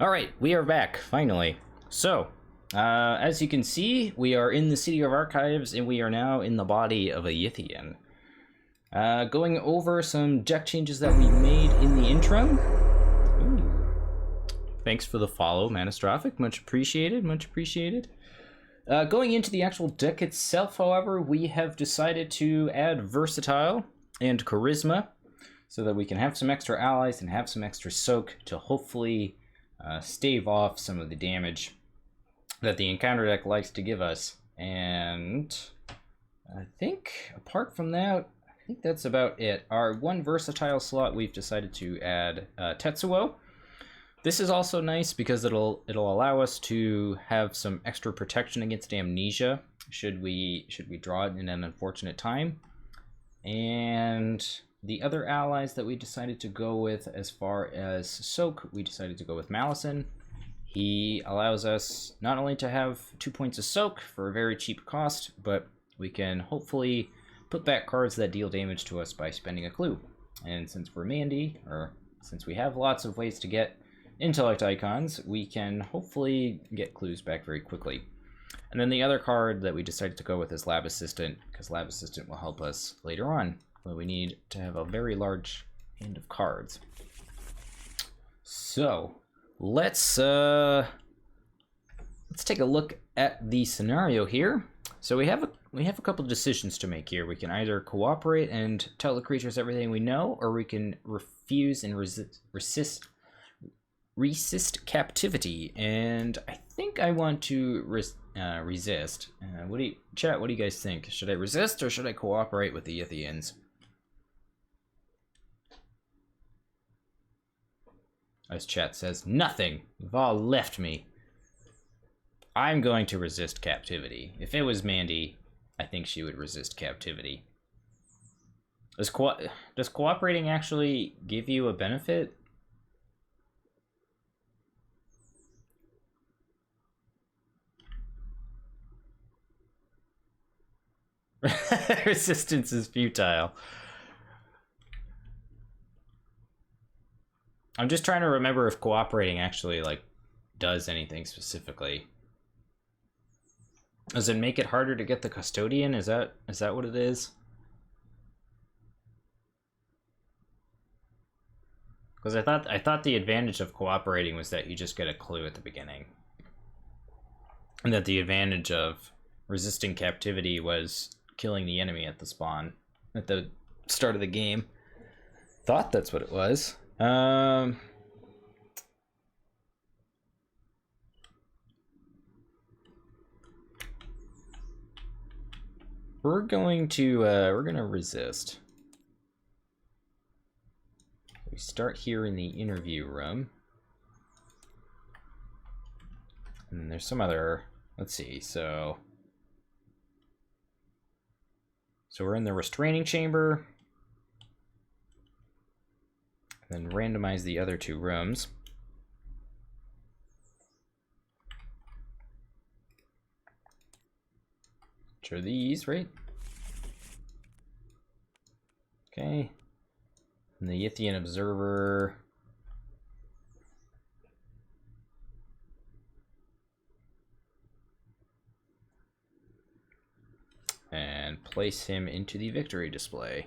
Alright, we are back, finally. So, as you can see, we are in the City of Archives, and we are now in the body of a Yithian. Going over some deck changes that we made in the interim. Ooh. Thanks for the follow, Manastrophic. Much appreciated, much appreciated. Going into the actual deck itself, however, we have decided to add Versatile and Charisma, so that we can have some extra allies and have some extra soak to hopefully stave off some of the damage that the encounter deck likes to give us. And I think apart from that, I think that's about it. Our one versatile slot, we've decided to add Tetsuo. This is also nice because it'll allow us to have some extra protection against amnesia should we draw it in an unfortunate time. And the other allies that we decided to go with as far as soak, we decided to go with Malison. He allows us not only to have 2 points of soak for a very cheap cost, but we can hopefully put back cards that deal damage to us by spending a clue. And since we're Mandy, or since we have lots of ways to get intellect icons, we can hopefully get clues back very quickly. And then the other card that we decided to go with is Lab Assistant, because Lab Assistant will help us later on when we need to have a very large hand of cards. So let's take a look at the scenario here. So we have a couple of decisions to make here. We can either cooperate and tell the creatures everything we know, or we can refuse and resist captivity. And I think I want to resist. Chat, what do you guys think? Should I resist or should I cooperate with the Yithians? As chat says, nothing. You've all left me. I'm going to resist captivity. If it was Mandy, I think she would resist captivity. Does cooperating actually give you a benefit? Resistance is futile. I'm just trying to remember if cooperating actually does anything specifically. Does it make it harder to get the custodian? Is that what it is? Because I thought the advantage of cooperating was that you just get a clue at the beginning, and that the advantage of resisting captivity was killing the enemy at the spawn at the start of the game. Thought that's what it was. We're gonna resist. We start here in the interview room, and there's some other. Let's see. So we're in the restraining chamber. Then randomize the other two rooms. Which are these, right? Okay. And the Yithian Observer. And place him into the victory display.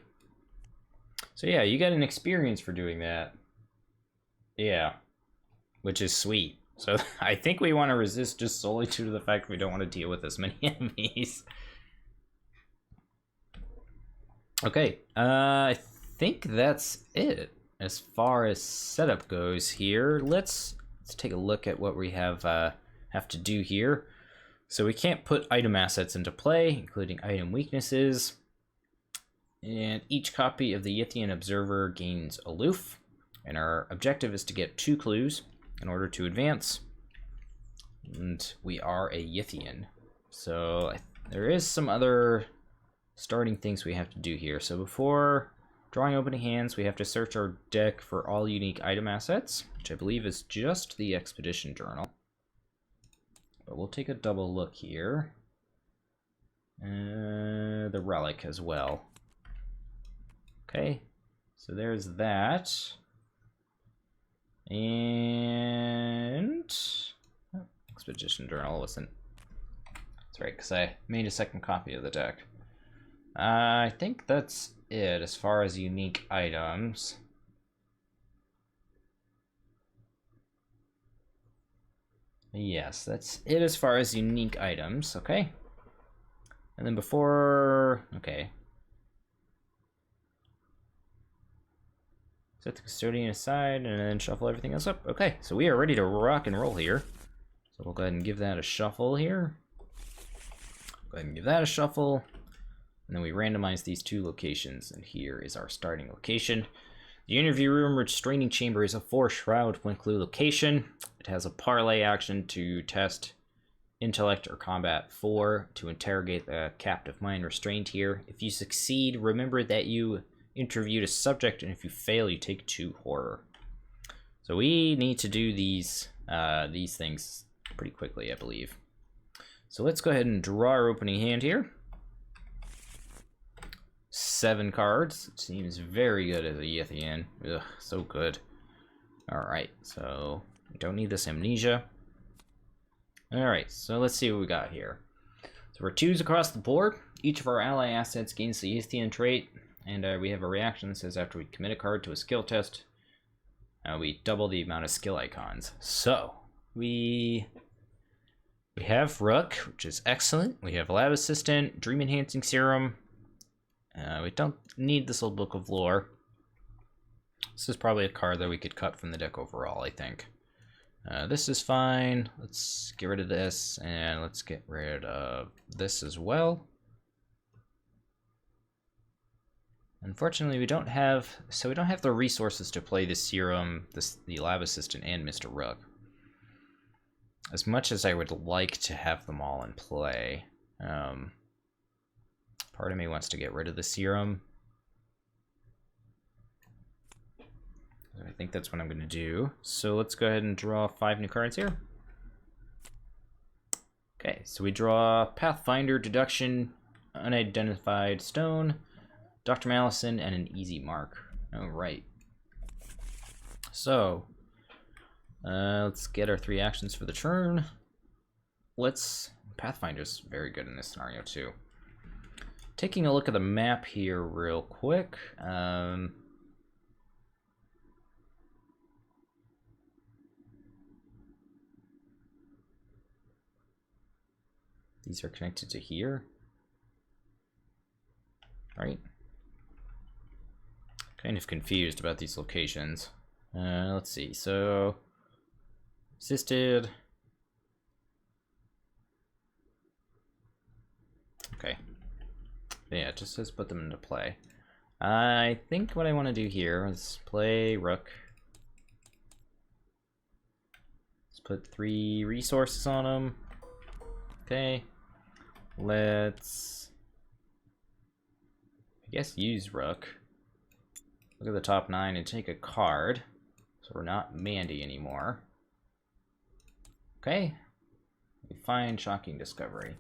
So yeah, you get an experience for doing that. Yeah, which is sweet. So I think we want to resist just solely due to the fact we don't want to deal with as many enemies. Okay, I think that's it as far as setup goes here. Let's take a look at what we have to do here. So we can't put item assets into play, including item weaknesses. And each copy of the Yithian Observer gains Aloof. And our objective is to get 2 clues in order to advance. And we are a Yithian. So there is some other starting things we have to do here. So before drawing opening hands, we have to search our deck for all unique item assets, which I believe is just the Expedition Journal. But we'll take a double look here. The Relic as well. Okay, so there's that. And Expedition Journal wasn't. That's right, because I made a second copy of the deck. I think that's it as far as unique items. Yes, that's it as far as unique items, okay? And then before... okay. Set the custodian aside and then shuffle everything else up. Okay, so we are ready to rock and roll here. So we'll go ahead and give that a shuffle here. Go ahead and give that a shuffle. And then we randomize these two locations. And here is our starting location. The interview room restraining chamber is a 4-shroud one clue location. It has a parlay action to test intellect or combat 4 to interrogate the captive mind restrained here. If you succeed, remember that you interviewed a subject, and if you fail, you take 2 horror. So we need to do these things pretty quickly, I believe. So let's go ahead and draw our opening hand here. 7 cards. It seems very good as a Yithian. Ugh, so good. Alright, so we don't need this amnesia. Alright, so let's see what we got here. So we're 2s across the board. Each of our ally assets gains the Yithian trait, and we have a reaction that says after we commit a card to a skill test, we double the amount of skill icons. So we have Rook, which is excellent. We have Lab Assistant, Dream Enhancing Serum. We don't need this old Book of Lore. This is probably a card that we could cut from the deck overall, I think. This is fine. Let's get rid of this, and let's get rid of this as well. Unfortunately, we don't have the resources to play the Serum, the Lab Assistant, and Mr. Rook. As much as I would like to have them all in play. Part of me wants to get rid of the Serum. I think that's what I'm going to do. So let's go ahead and draw 5 new cards here. Okay, so we draw Pathfinder, Deduction, Unidentified Stone, Dr. Malison, and an Easy Mark. Alright. So, let's get our 3 actions for the turn. Pathfinder's very good in this scenario too. Taking a look at the map here real quick. These are connected to here. Right? Kind of confused about these locations. Let's see. So, assisted. Okay. Yeah, it just says put them into play. I think what I want to do here is play Rook. Let's put 3 resources on them. Okay. Let's, I guess, use Rook. Look at the top 9 and take a card. So we're not Mandy anymore. Okay. We find Shocking Discovery.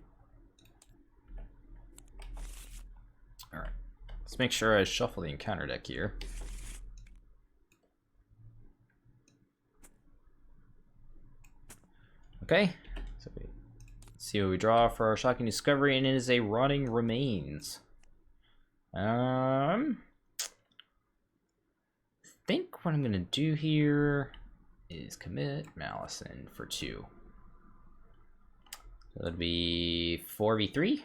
Alright. Let's make sure I shuffle the encounter deck here. Okay. So let's see what we draw for our Shocking Discovery, and it is a Rotting Remains. I think what I'm gonna do here is commit Malison for 2. So that'd be 4v3.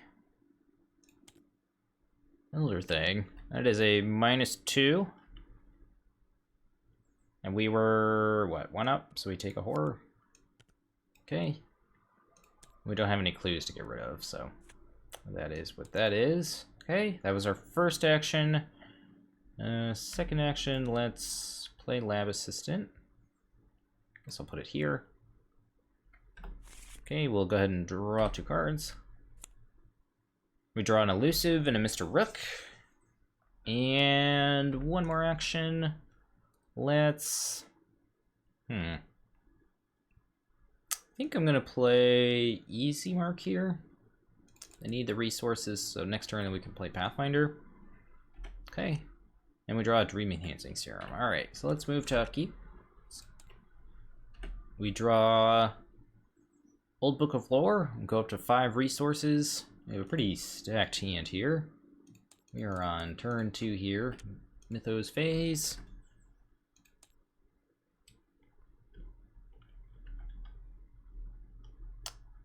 Elder Thing. That is a -2. And we were, what, 1 up? So we take a horror. Okay. We don't have any clues to get rid of, so that is what that is. Okay, that was our first action. Second action, let's play Lab Assistant. Guess I'll put it here. Okay, we'll go ahead and draw 2 cards. We draw an Elusive and a Mr. Rook. And 1 more action. Let's... I think I'm going to play Easy Mark here. I need the resources, so next turn we can play Pathfinder. Okay. And we draw a Dream Enhancing Serum. Alright, so let's move to Upkeep. we draw Old Book of Lore, and go up to 5 resources. We have a pretty stacked hand here. We are on turn 2 here. Mythos phase.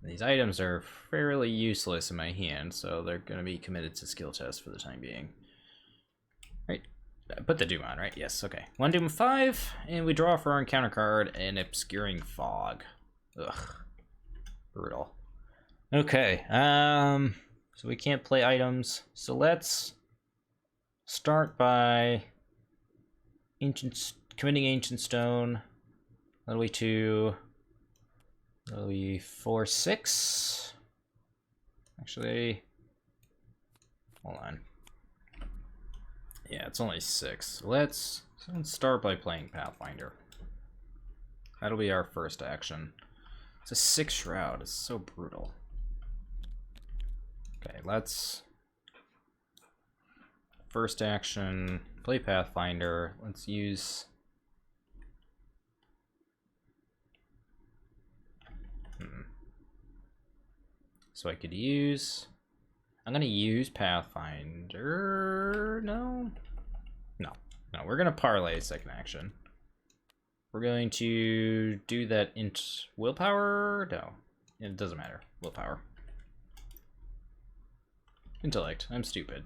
These items are fairly useless in my hand, so they're going to be committed to skill test for the time being. Right, put the Doom on, right? Yes, okay. 1 Doom 5, and we draw for our encounter card an Obscuring Fog. Ugh. Brutal. Okay, so we can't play items, so let's start by committing Ancient Stone. That'll be 2. That'll be 4, 6. Actually, hold on. Yeah, it's only 6. Let's start by playing Pathfinder. That'll be our first action. It's a 6 Shroud. It's so brutal. Okay, let's first action play Pathfinder. Let's use so I could use, I'm gonna use Pathfinder. No, we're gonna parlay second action. We're going to do that willpower. No, it doesn't matter. Willpower, intellect. I'm stupid.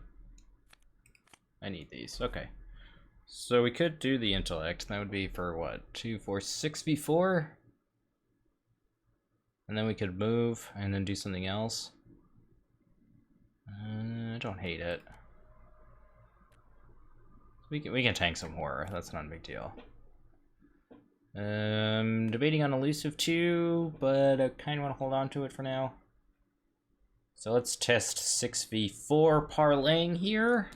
I need these. Okay, so we could do the intellect. That would be for what? 2, 4, 6 v4. And then we could move and then do something else. I don't hate it. We can tank some horror. That's not a big deal. Debating on elusive 2, but I kind of want to hold on to it for now. So let's test 6v4 parlaying here.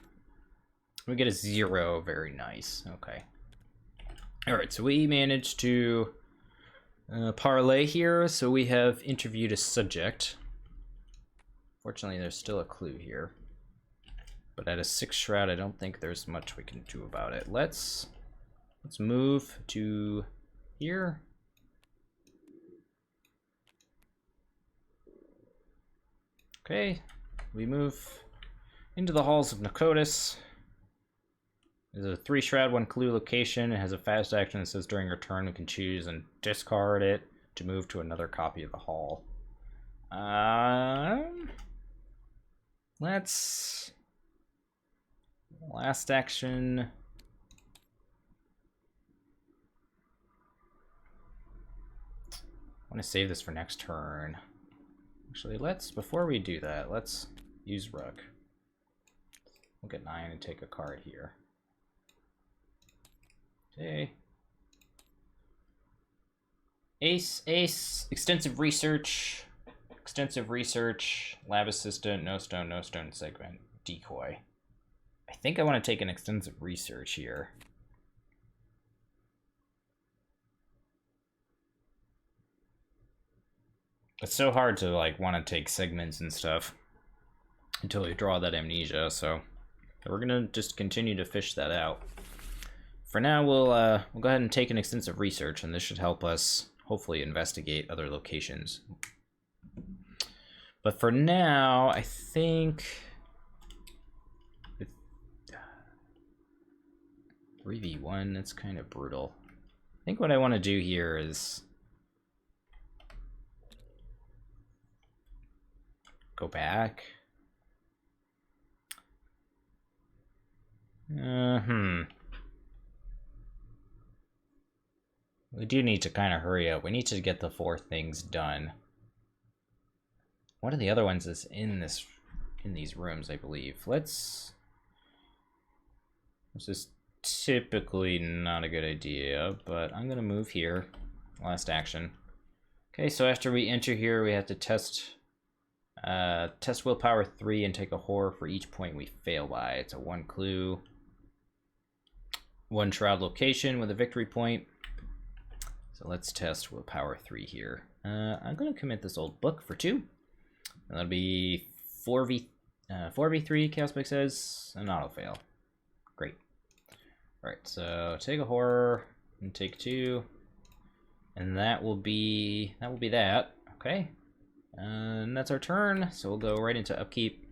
We get a 0. Very nice. Okay. All right. So we managed to parlay here, so we have interviewed a subject. Fortunately, there's still a clue here, but at a 6 Shroud, I don't think there's much we can do about it. Let's move to here. Okay, we move into the halls of Nakotis. There's a 3 Shroud, 1 clue location. It has a fast action that says during your turn we can choose and discard it to move to another copy of the hall. Let's last action. I want to save this for next turn. Actually, before we do that, let's use Rook. We'll get 9 and take a card here. Okay. Ace, extensive research, lab assistant, no stone segment, decoy. I think I want to take an extensive research here. It's so hard to want to take segments and stuff until you draw that amnesia, so we're gonna just continue to fish that out. For now, we'll go ahead and take an extensive research, and this should help us hopefully investigate other locations. But for now, I think 3v1, that's kind of brutal. I think what I want to do here is go back. We do need to kind of hurry up. We need to get the 4 things done. One of the other ones is in these rooms, I believe. This is typically not a good idea, but I'm gonna move here. Last action. Okay, so after we enter here, we have to test willpower 3 and take a horror for each point we fail by. It's a 1 clue, 1 shroud location with a victory point. So let's test willpower 3 here. I'm gonna commit this old book for 2. And that'll be 4v3, Chaos Spike says, and auto fail. Great. Alright, so take a horror and take 2. And that will be that. Okay. And that's our turn. So we'll go right into upkeep.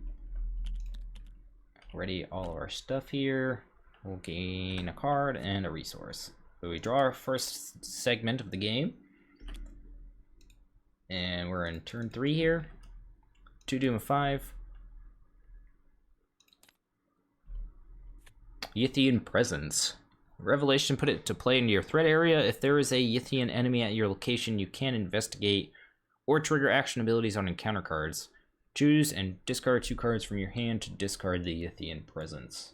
Ready all of our stuff here. We'll gain a card and a resource. So we draw our first segment of the game. And we're in turn 3 here. 2 Doom of 5. Yithian Presence. Revelation, put it to play into your threat area. If there is a Yithian enemy at your location, you can investigate or trigger action abilities on encounter cards. Choose and discard 2 cards from your hand to discard the Yithian Presence.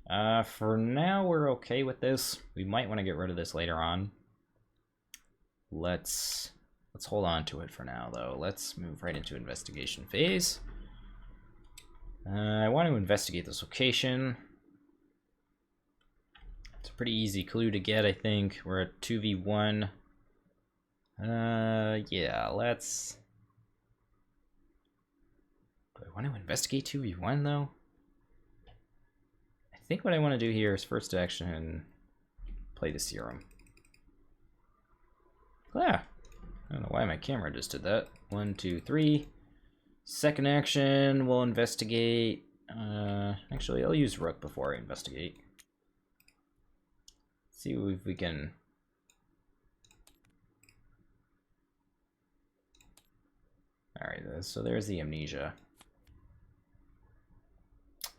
For now, we're okay with this. We might want to get rid of this later on. Let's hold on to it for now, though. Let's move right into investigation phase. I want to investigate this location. It's a pretty easy clue to get, I think. We're at 2v1. Yeah, let's... Do I want to investigate 2v1, though? I think what I want to do here is first action play the serum. Yeah. I don't know why my camera just did that. 1, 2, 3. Second action, we'll investigate. Actually, I'll use Rook before I investigate. See if we can... Alright, so there's the Amnesia.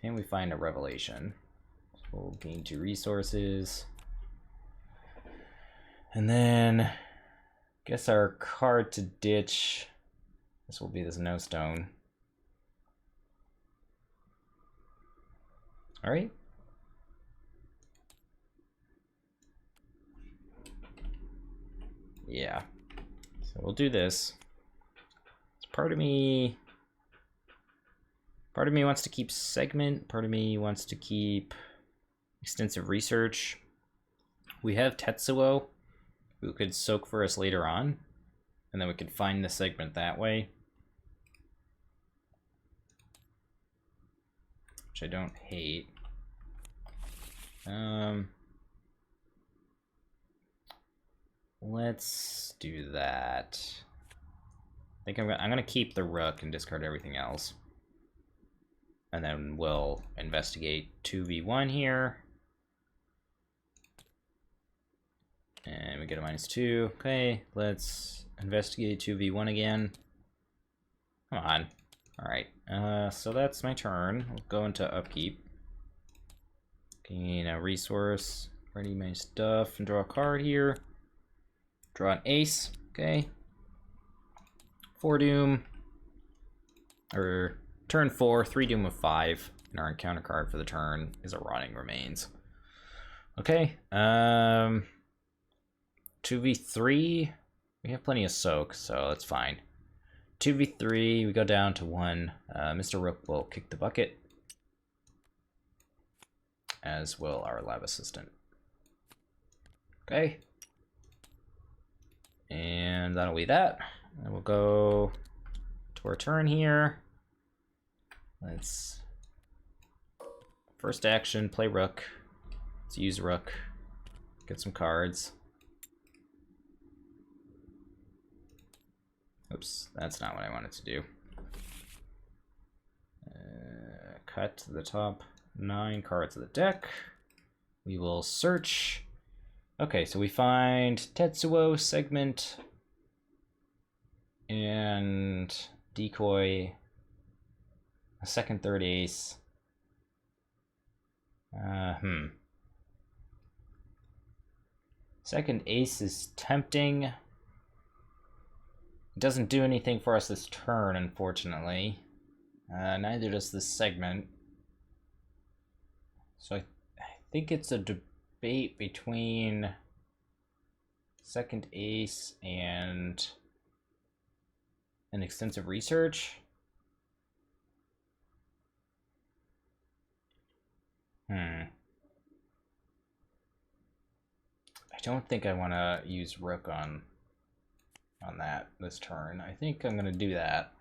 And we find a Revelation. So we'll gain 2 resources. And then... guess our card to ditch... This will be this No Stone. Alright. Yeah. So we'll do this. So part of me wants to keep Segment, part of me wants to keep Extensive Research. We have Tetsuo, who could soak for us later on, and then we could find the Segment that way. Which I don't hate. Let's do that. I think I'm gonna keep the Rook and discard everything else. And then we'll investigate 2v1 here. And we get a -2. Okay, let's investigate 2v1 again. Come on. Alright, so that's my turn. We'll go into upkeep. Gain a resource. Ready my stuff and draw a card here. Draw an ace. Okay. 4 Doom. Or turn 4, 3 Doom of 5. And our encounter card for the turn is a Rotting Remains. Okay. 2v3. We have plenty of soak, so that's fine. 2v3, we go down to 1. Mr. Rook will kick the bucket, as will our lab assistant. Okay. And that'll be that. And we'll go to our turn here. Let's first action, play Rook. Let's use Rook. Get some cards. Oops, that's not what I wanted to do. Cut to the top 9 cards of the deck. We will search. Okay, so we find Tetsuo, Segment, and Decoy, a second, third ace. Second ace is tempting. It doesn't do anything for us this turn, unfortunately. Neither does this Segment. So I think it's a debate between second ace and an Extensive Research. I don't think I want to use Rook on that this turn. I think I'm going to do that.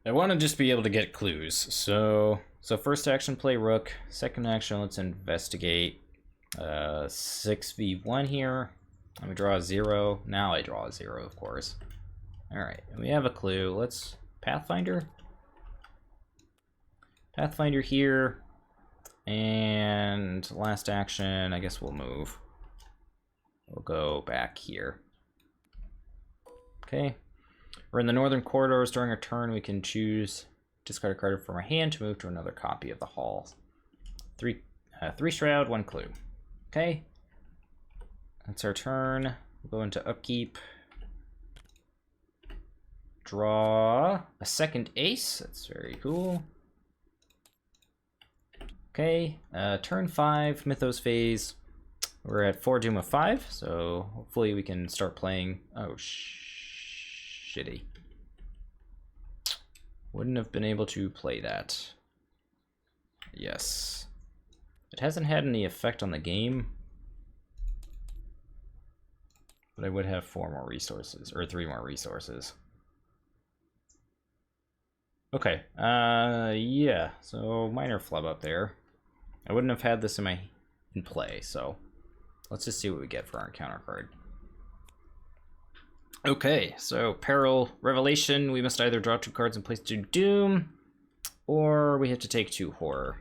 I want to just be able to get clues. So first action, play rook. Second action, let's investigate. 6v1 here. Let me draw a 0. Now I draw a 0, of course. Alright, we have a clue. Let's Pathfinder. Pathfinder here. And last action, I guess we'll move. We'll go back here. Okay. We're in the northern corridors. During our turn, we can choose discard a card from our hand to move to another copy of the hall. Three shroud, 1 clue. Okay. That's our turn. We'll go into Upkeep. Draw a second ace. That's very cool. Okay. Turn 5, Mythos phase. We're at 4 Doom of 5, so hopefully we can start playing. Oh, shitty. Wouldn't have been able to play that. Yes. It hasn't had any effect on the game. But I would have 4 more resources, or 3 more resources. Okay, yeah, so minor flub up there. I wouldn't have had this in play, so let's just see what we get for our encounter card. Okay, so Peril Revelation, we must either draw 2 cards and place 2 Doom, or we have to take 2 Horror.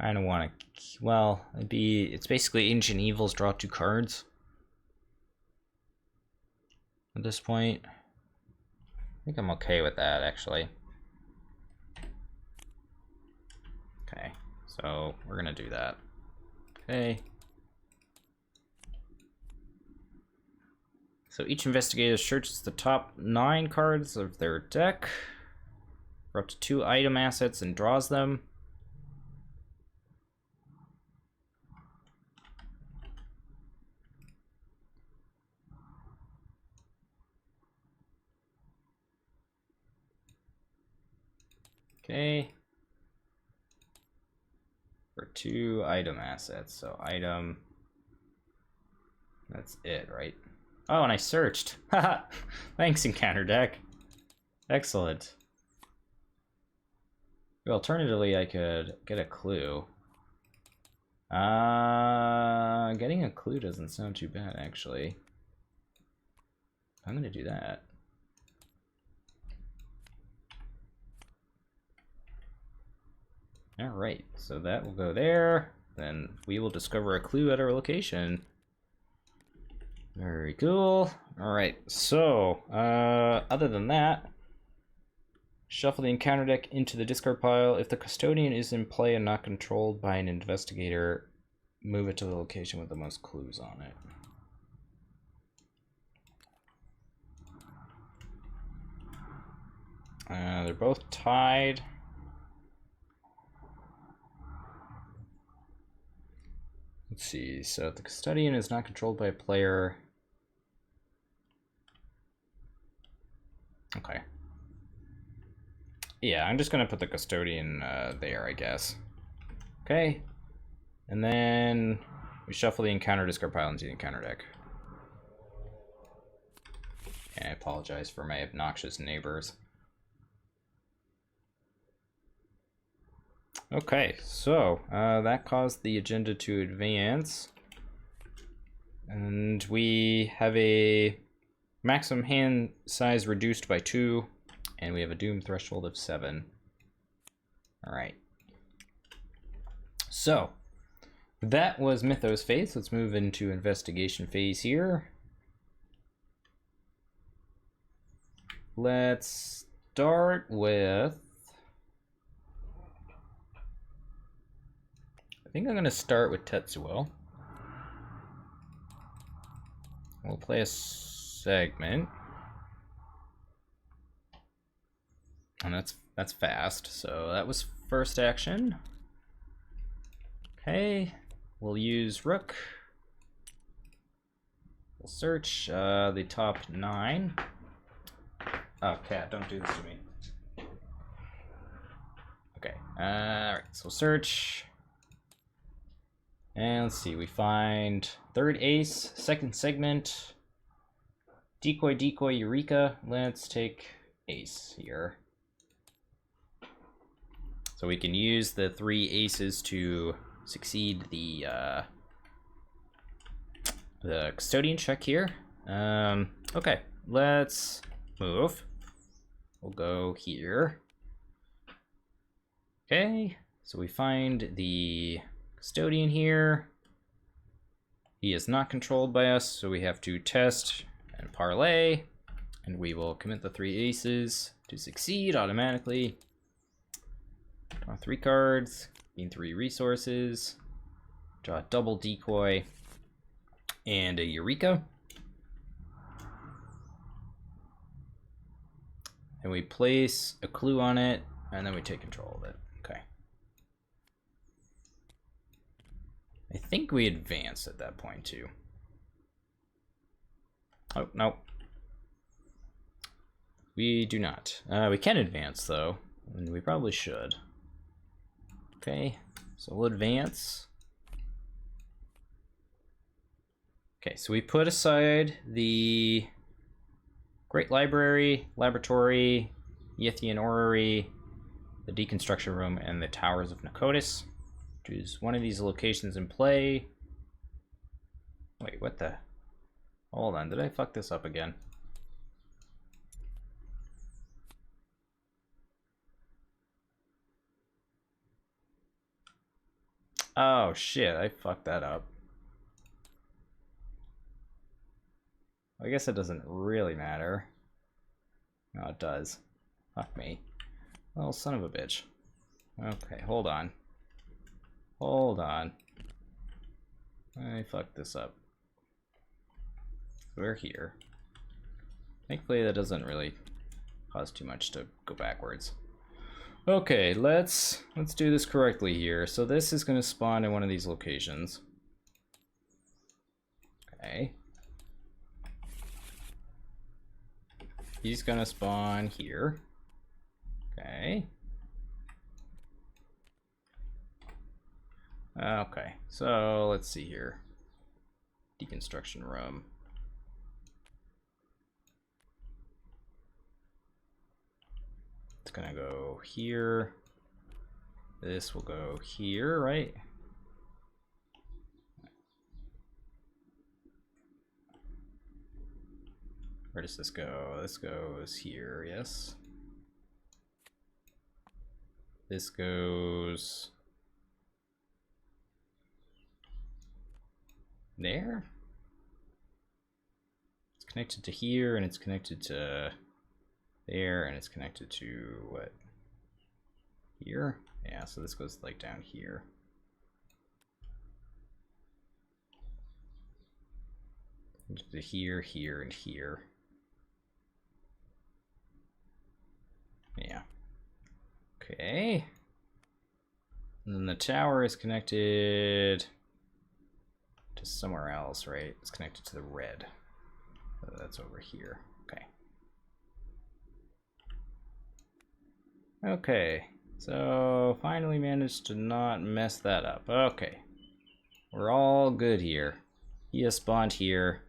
Kind of want to, well, it's basically Ancient Evils, draw 2 cards. At this point, I think I'm okay with that, actually. Okay, so we're gonna do that. Okay. So each investigator searches the top 9 cards of their deck for up to 2 item assets and draws them. Okay. For 2 item assets, so item, that's it, right? Oh, and I searched. Haha. Thanks, encounter deck. Excellent. Alternatively, I could get a clue. Getting a clue doesn't sound too bad, actually. I'm gonna do that. Alright, so that will go there. Then we will discover a clue at our location. Very cool. Alright, so, other than that, shuffle the encounter deck into the discard pile. If the custodian is in play and not controlled by an investigator, move it to the location with the most clues on it. They're both tied. Let's see, so if the custodian is not controlled by a player. Okay. Yeah, I'm just gonna put the custodian there, I guess. Okay. And then we shuffle the encounter discard pile into the encounter deck. And I apologize for my obnoxious neighbors. Okay, so that caused the agenda to advance. And we have a maximum hand size reduced by 2, and we have a doom threshold of 7. Alright. So, that was Mythos phase. Let's move into investigation phase here. Let's start with... I think I'm going to start with Tetsuo. We'll play a segment. And that's fast. So that was first action. Okay. We'll use Rook. We'll search the top 9. Oh, cat, don't do this to me. Okay. Alright, so search. And let's see, we find third ace, second segment, decoy, decoy, Eureka. Let's take ace here. So we can use the 3 aces to succeed the custodian check here. Okay, let's move. We'll go here. Okay, so we find the custodian here. He is not controlled by us, so we have to test and parlay, and we will commit the 3 aces to succeed automatically. Draw 3 cards, gain 3 resources, draw a double decoy, and a Eureka. And we place a clue on it, and then we take control of it. Okay. I think we advance at that point too. Oh, no. We do not. We can advance though, and we probably should. Okay, so we'll advance. Okay, so we put aside the Great Library, Laboratory, Yithian Orrery, the Deconstruction Room, and the Towers of Nakotis. Choose one of these locations in play. Wait, what the? Hold on, did I fuck this up again? Oh shit, I fucked that up. I guess it doesn't really matter. No, it does. Fuck me. Well, son of a bitch. Okay, hold on. Hold on. I fucked this up. We're here. Thankfully, that doesn't really cause too much to go backwards. Okay, let's do this correctly here. So this is going to spawn in one of these locations. Okay. He's gonna spawn here. Okay. Okay, so let's see here. Deconstruction room. It's gonna go here. This will go here, right? Where does this go? This goes here, yes. This goes there. It's connected to here, and it's connected to there, and it's connected to what? Here? Yeah, so this goes like down here. To here, here, and here. Yeah. Okay. And then the tower is connected to somewhere else, right? It's connected to the red. So that's over here. Okay. Okay. So finally managed to not mess that up. Okay. We're all good here. He has spawned here.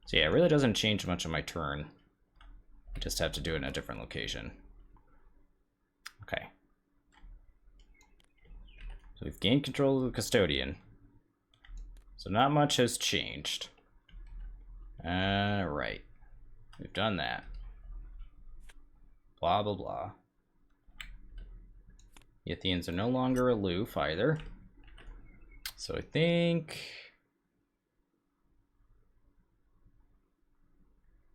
So yeah, it really doesn't change much on my turn. I just have to do it in a different location. Okay. So we've gained control of the custodian. So not much has changed. Right. We've done that. Blah, blah, blah. Yithians are no longer aloof either. So I think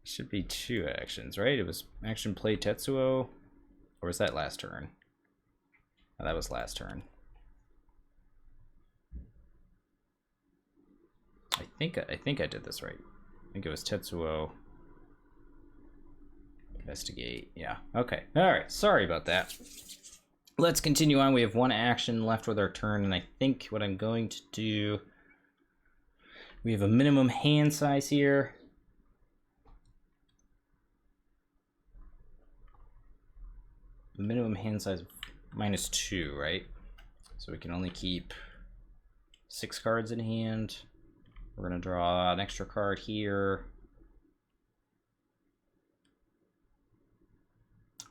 it should be 2 actions, right? It was action play Tetsuo, or was that last turn? Oh, that was last turn. I think I did this right. I think it was Tetsuo. Investigate. Yeah. Okay. All right. Sorry about that. Let's continue on. We have 1 action left with our turn, and I think what I'm going to do, we have a minimum hand size here. The minimum hand size of -2, right? So we can only keep 6 cards in hand. We're going to draw an extra card here.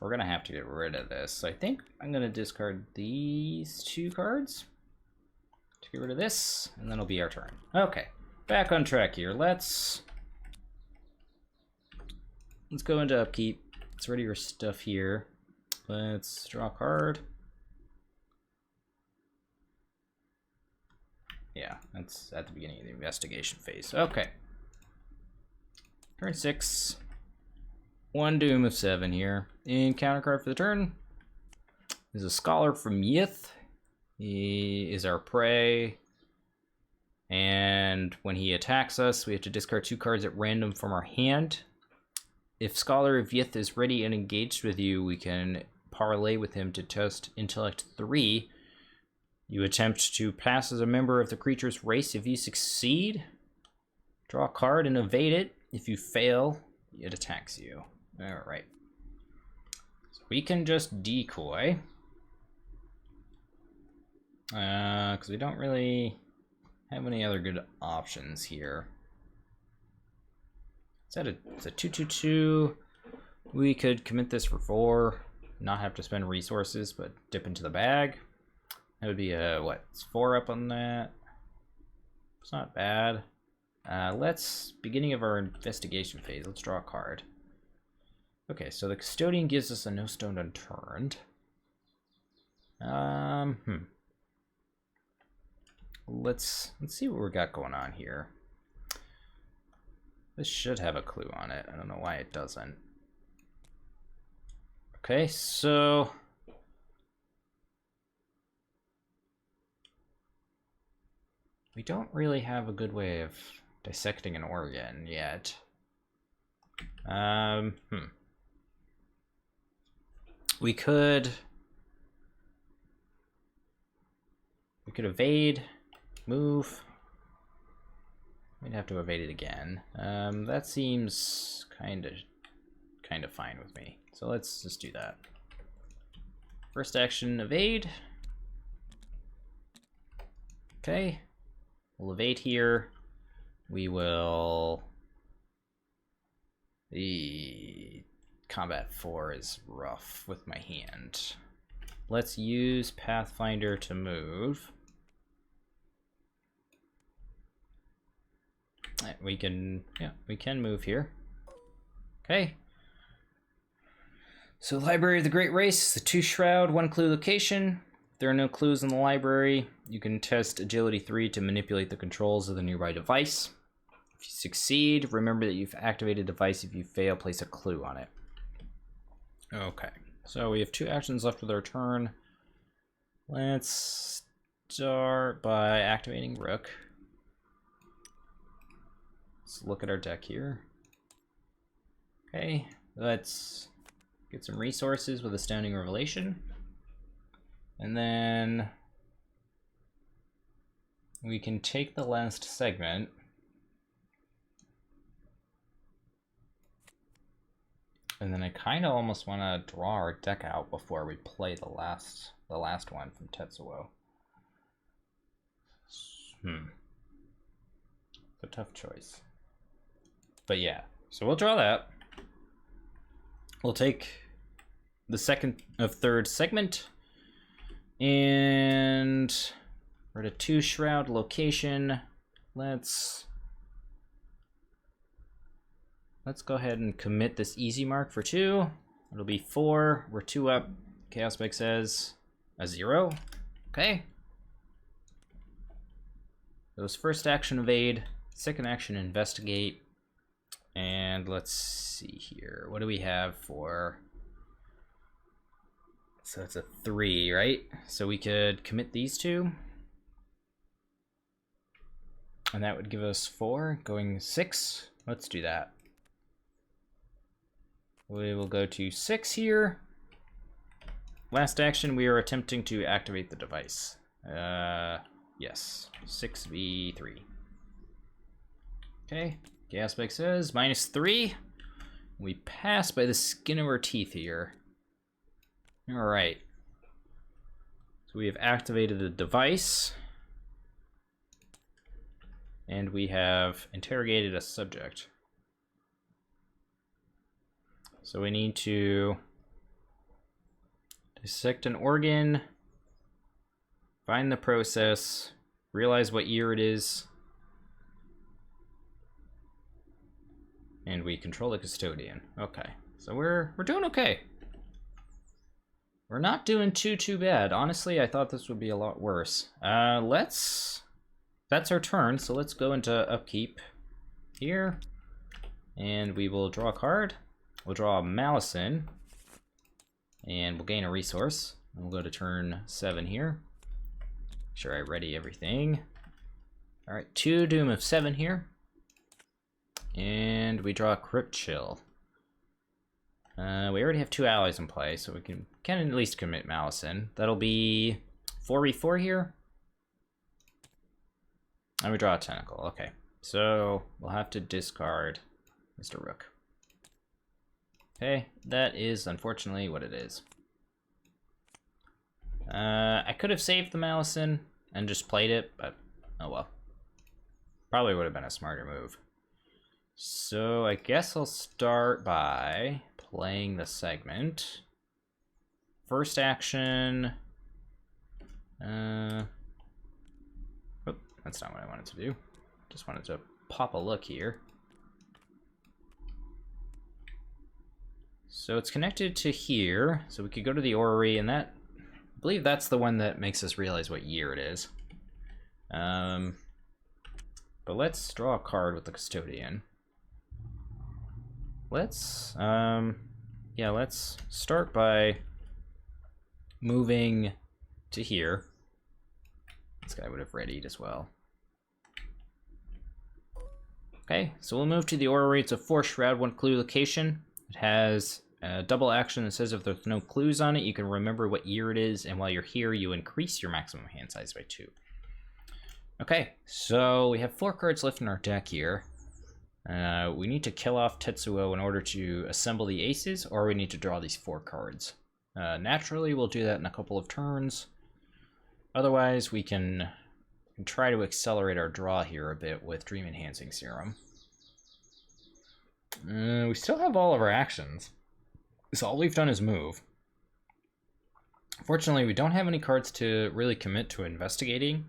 We're going to have to get rid of this. So I think I'm going to discard these 2 cards to get rid of this, and then it'll be our turn. Okay, back on track here. Let's go into Upkeep. Let's ready your stuff here. Let's draw a card. Yeah, that's at the beginning of the investigation phase. Okay. Turn 6. 1 Doom of 7 here. Encounter card for the turn is a Scholar from Yith. He is our prey. And when he attacks us, we have to discard 2 cards at random from our hand. If Scholar of Yith is ready and engaged with you, we can parlay with him to test Intellect 3. You attempt to pass as a member of the creature's race. If you succeed, draw a card and evade it. If you fail, it attacks you. All right. So we can just decoy. Because we don't really have any other good options here. It's a 2/2/2. We could commit this for 4, not have to spend resources, but dip into the bag. That would be a, what, it's 4 up on that. It's not bad. Beginning of our investigation phase, let's draw a card. Okay, so the Custodian gives us a no stone unturned. Let's see what we got going on here. This should have a clue on it. I don't know why it doesn't. Okay, so we don't really have a good way of dissecting an organ yet. We could evade, move. We'd have to evade it again. That seems kind of fine with me. So let's just do that. First action, evade. Okay. We'll evade here. We will... The combat 4 is rough with my hand. Let's use Pathfinder to move. We can move here. Okay. So Library of the Great Race, the 2 shroud, 1 clue location. If there are no clues in the library, you can test Agility 3 to manipulate the controls of the nearby device. If you succeed, remember that you've activated the device. If you fail, place a clue on it. Okay, so we have 2 actions left with our turn. Let's start by activating Rook. Let's look at our deck here. Okay, let's get some resources with Astounding Revelation. And then we can take the last segment. And then I kind of almost want to draw our deck out before we play the last one from Tetsuo. It's a tough choice. But yeah, so we'll draw that. We'll take the second of third segment. And we're at a 2 shroud location. Let's go ahead and commit this easy mark for 2. It'll be 4. We're 2 up. Chaos Spike says a 0. Okay. It was first action evade, second action investigate. And let's see here. What do we have for... So it's a 3, right? So we could commit these 2. And that would give us 4, going 6. Let's do that. We will go to 6 here. Last action, we are attempting to activate the device. Yes, 6v3. Okay, Chaos Spike says -3. We pass by the skin of our teeth here. All right. So we have activated the device. And we have interrogated a subject. So we need to dissect an organ, find the process, realize what year it is, and we control the custodian. Okay, so we're doing okay. We're not doing too bad. Honestly, I thought this would be a lot worse. That's our turn, so let's go into Upkeep here, and we will draw a card. We'll draw a Malison, and we'll gain a resource. We'll go to turn 7 here. Make sure I ready everything. All right, 2 Doom of 7 here. And we draw a Crypt Chill. We already have 2 allies in play, so we can at least commit Malison. That'll be 4v4 here. And we draw a Tentacle. Okay, so we'll have to discard Mr. Rook. Okay, that is unfortunately what it is. I could have saved the Malison and just played it, but oh well. Probably would have been a smarter move. So I guess I'll start by playing the segment. First action. Oh, that's not what I wanted to do. Just wanted to pop a look here. So it's connected to here, so we could go to the orrery, and that, I believe that's the one that makes us realize what year it is. But let's draw a card with the custodian. Let's start by moving to here. This guy would have readied as well. Okay, so we'll move to the orrery. It's a 4 shroud, 1 clue location. It has a double action that says if there's no clues on it, you can remember what year it is, and while you're here, you increase your maximum hand size by 2. Okay, so we have 4 cards left in our deck here. We need to kill off Tetsuo in order to assemble the aces, or we need to draw these 4 cards. Naturally, we'll do that in a couple of turns. Otherwise, we can try to accelerate our draw here a bit with Dream Enhancing Serum. We still have all of our actions, so all we've done is move. Fortunately, we don't have any cards to really commit to investigating.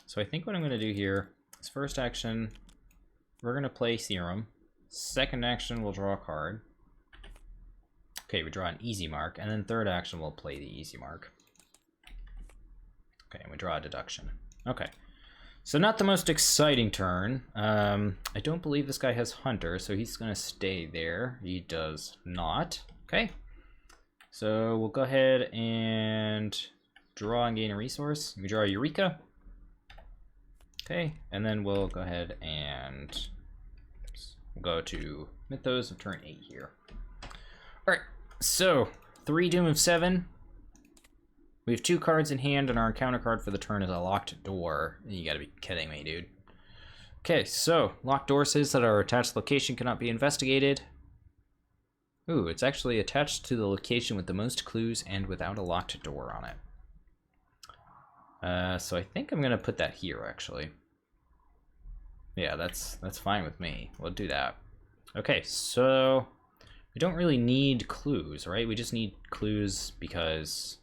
So I think what I'm going to do here is first action, we're going to play Serum. Second action, we'll draw a card. Okay, we draw an Easy Mark, and then third action, we'll play the Easy Mark. Okay, and we draw a Deduction. Okay. So not the most exciting turn. I don't believe this guy has Hunter, so he's going to stay there. He does not. Okay. So we'll go ahead and draw and gain a resource. We draw a Eureka. Okay, and then we'll go ahead and go to Mythos of turn 8 here. Alright, so 3 Doom of 7. We have 2 cards in hand, and our encounter card for the turn is a Locked Door. You gotta be kidding me, dude. Okay, so Locked Door says that our attached location cannot be investigated. Ooh, it's actually attached to the location with the most clues and without a locked door on it. So I think I'm gonna put that here, actually. Yeah, that's fine with me. We'll do that. Okay, so we don't really need clues, right? We just need clues because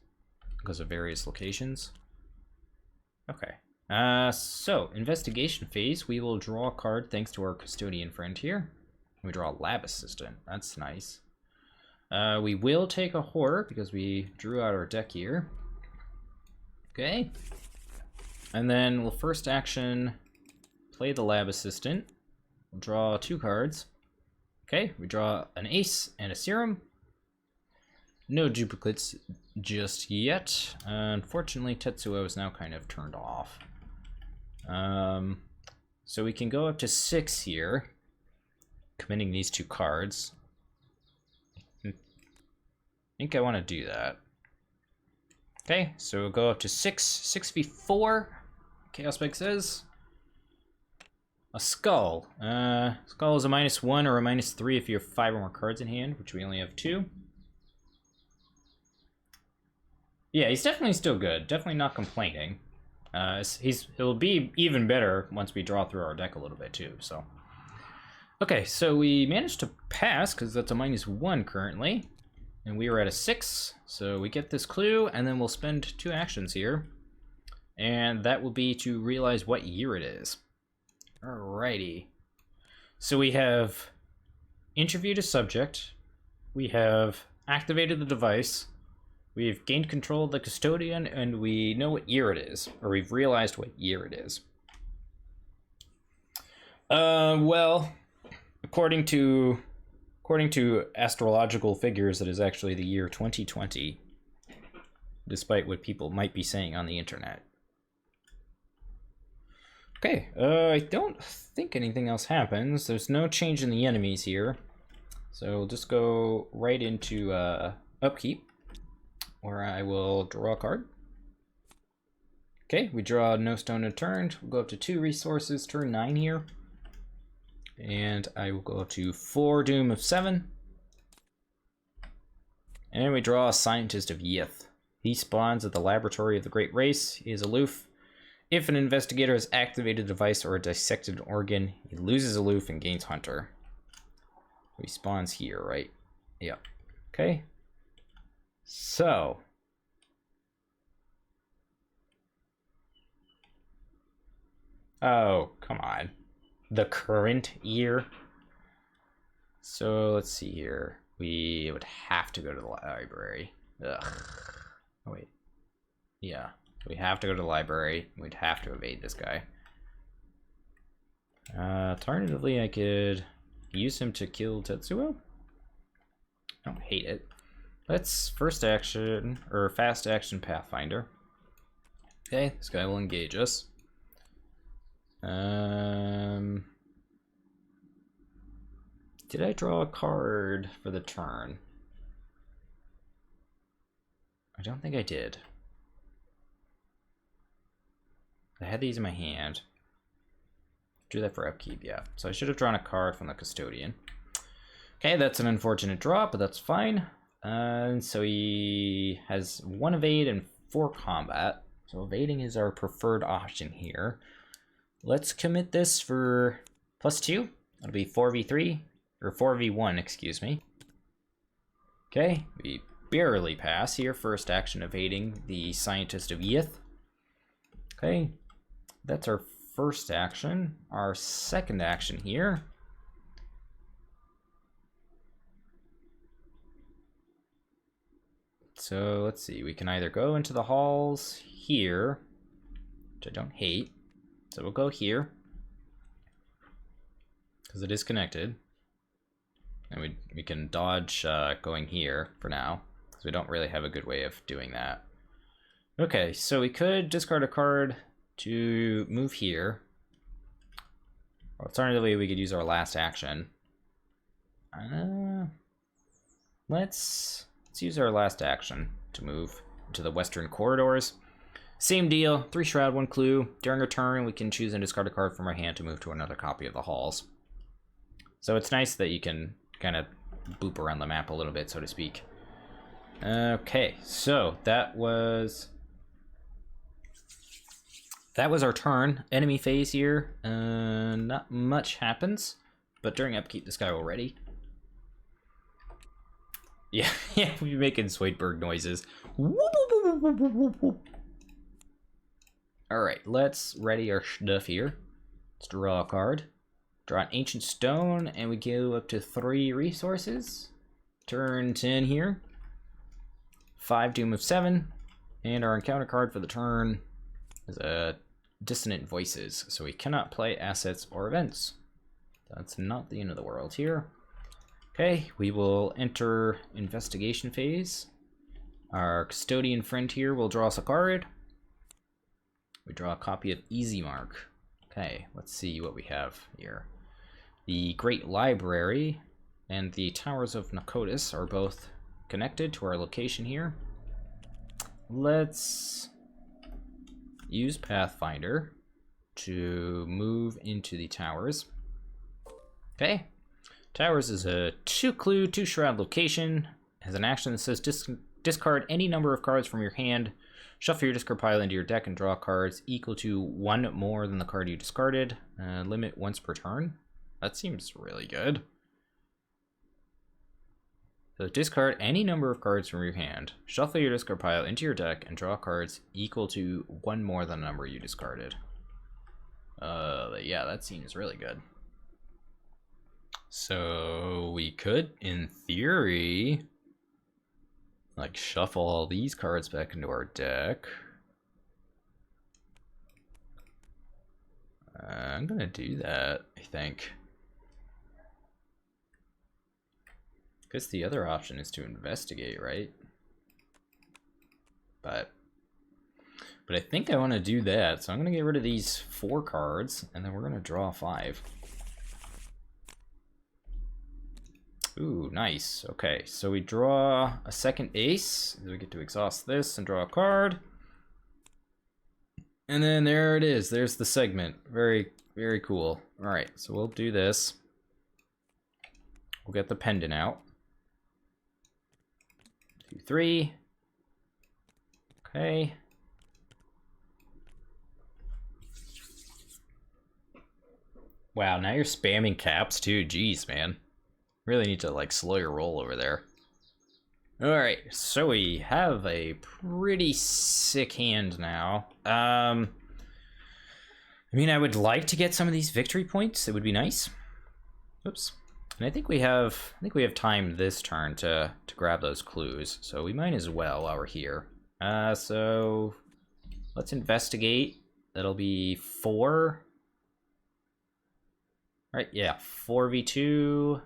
of various locations. Okay. So investigation phase, we will draw a card thanks to our custodian friend here. We draw a lab assistant. That's nice. We will take a horror because we drew out our deck here. Okay. And then we'll first action play the lab assistant. We'll draw 2 cards. Okay, we draw an ace and a serum. No duplicates just yet. Unfortunately, Tetsuo is now kind of turned off. So we can go up to 6 here, committing these 2 cards. I think I want to do that. Okay, so we'll go up to 6, 6v4. Chaos Spike says a skull. Skull is a -1 or a -3 if you have 5 or more cards in hand, which we only have 2. Yeah, he's definitely still good. Definitely not complaining. It'll be even better once we draw through our deck a little bit too. So, okay, so we managed to pass because that's a -1 currently, and we are at a 6. So we get this clue, and then we'll spend 2 actions here, and that will be to realize what year it is. Alrighty. So we have interviewed a subject. We have activated the device. We've gained control of the custodian, and we know what year it is, or we've realized what year it is. Well, according to astrological figures, it is actually the year 2020, despite what people might be saying on the internet. Okay, I don't think anything else happens. There's no change in the enemies here. So we'll just go right into Upkeep, where I will draw a card. Okay, we draw no stone unturned. We'll go up to 2 resources, turn 9 here. And I will go up to 4 Doom of 7. And we draw a Scientist of Yith. He spawns at the Laboratory of the Great Race. He is aloof. If an investigator has activated a device or a dissected organ, he loses aloof and gains Hunter. He spawns here, right? Yep. Okay. So. Oh, come on. The current year. So let's see here. We would have to go to the library. Ugh. Oh, wait. Yeah. We have to go to the library. We'd have to evade this guy. Alternatively, I could use him to kill Tetsuo. I don't hate it. Let's first action, or fast action Pathfinder. Okay, this guy will engage us. Did I draw a card for the turn? I don't think I did. I had these in my hand. Do that for Upkeep, yeah. So I should have drawn a card from the Custodian. Okay, that's an unfortunate draw, but that's fine. So he has 1 evade and 4 combat. So evading is our preferred option here. Let's commit this for +2. It'll be 4v3, or 4v1, excuse me. Okay, we barely pass here. First action evading the Scientist of Yith. Okay, that's our first action. Our second action here. So let's see, we can either go into the halls here, which I don't hate. So we'll go here, because it is connected. And we can dodge going here for now, because we don't really have a good way of doing that. Okay, so we could discard a card to move here. Alternatively, we could use our last action. Let's use our last action to move to the western corridors. Same deal, 3 shroud, 1 clue. During a turn, we can choose and discard a card from our hand to move to another copy of the halls. So it's nice that you can kind of boop around the map a little bit, so to speak. Okay, so that was our turn. Enemy phase here. Not much happens, but during Upkeep, this guy will ready. Yeah, yeah, we'll be making Sweetberg noises. Alright, let's ready our stuff here. Let's draw a card. Draw an Ancient Stone, and we go up to 3 resources. Turn 10 here. 5 Doom of 7. And our encounter card for the turn is a Dissonant Voices, so we cannot play assets or events. That's not the end of the world here. Okay, we will enter investigation phase. Our custodian friend here will draw us a card. We draw a copy of Easy Mark. Okay, let's see what we have here. The Great Library and the Towers of Nakotis are both connected to our location here. Let's use Pathfinder to move into the towers. Okay. Towers is a 2 clue, 2 shroud location. Has an action that says discard any number of cards from your hand Shuffle your discard pile into your deck and draw cards equal to one more than the card you discarded. Limit once per turn. That seems really good. So discard any number of cards from your hand. Shuffle your discard pile into your deck and draw cards equal to one more than the number you discarded. Yeah, that seems really good. So we could, in theory, like shuffle all these cards back into our deck. I'm gonna do that, I think. Because the other option is to investigate, right? But I think I want to do that, so I'm gonna get rid of these 4 cards, and then we're gonna draw 5. Ooh, nice. Okay, so we draw a second ace. We get to exhaust this and draw a card. And then there it is. There's the segment. Very, very cool. All right, so we'll do this. We'll get the pendant out. 2, 3. Okay. Wow, now you're spamming caps too. Jeez, man. Really need to like slow your roll over there. Alright, so we have a pretty sick hand now. I mean, I would like to get some of these victory points. It would be nice. Oops. And I think we have time this turn to grab those clues. So we might as well while we're here. So let's investigate. That'll be 4. Right, yeah, 4v2.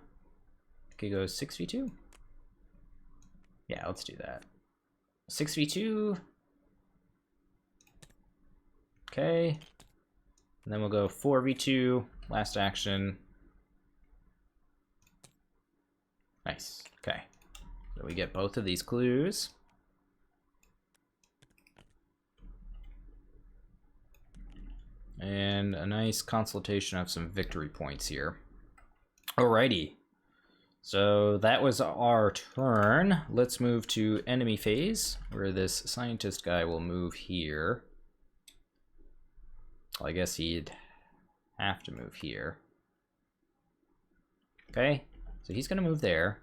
Could go 6v2. Yeah, let's do that. 6v2. Okay. And then we'll go 4v2. Last action. Nice. Okay. So we get both of these clues. And a nice consultation of some victory points here. Alrighty. So that was our turn. Let's move to enemy phase, where this scientist guy will move here. Well, I guess he'd have to move here. Okay, so he's gonna move there.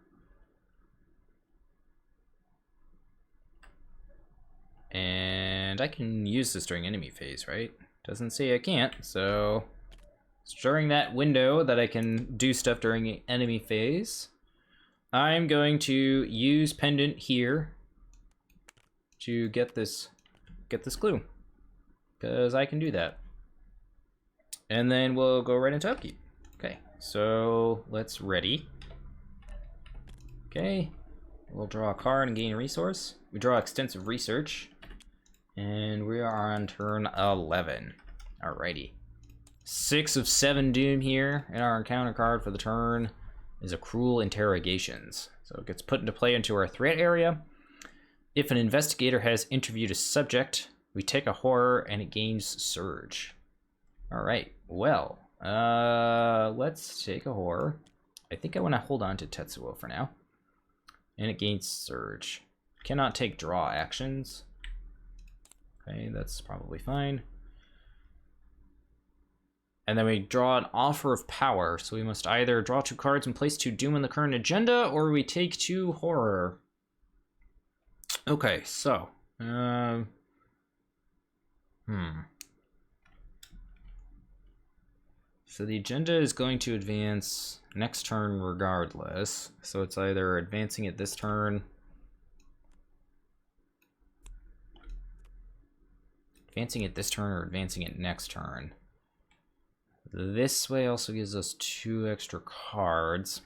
And I can use this during enemy phase, right? Doesn't say I can't, so it's during that window that I can do stuff during enemy phase. I'm going to use pendant here to get this clue, because I can do that. And then we'll go right into upkeep. Okay, so let's ready. Okay, we'll draw a card and gain a resource. We draw extensive research, and we are on turn 11. Alrighty. 6 of 7 doom here, and our encounter card for the turn is a Cruel Interrogations. So it gets put into play into our threat area. If an investigator has interviewed a subject, we take a horror and it gains surge. All right, well, let's take a horror. I think I want to hold on to Tetsuo for now. And it gains surge. Cannot take draw actions. Okay, that's probably fine. And then we draw an Offer of Power, so we must either draw 2 cards and place 2 doom on the current agenda, or we take 2 horror. Okay, so so the agenda is going to advance next turn regardless, so it's either advancing it this turn, or advancing it next turn. This way also gives us 2 extra cards.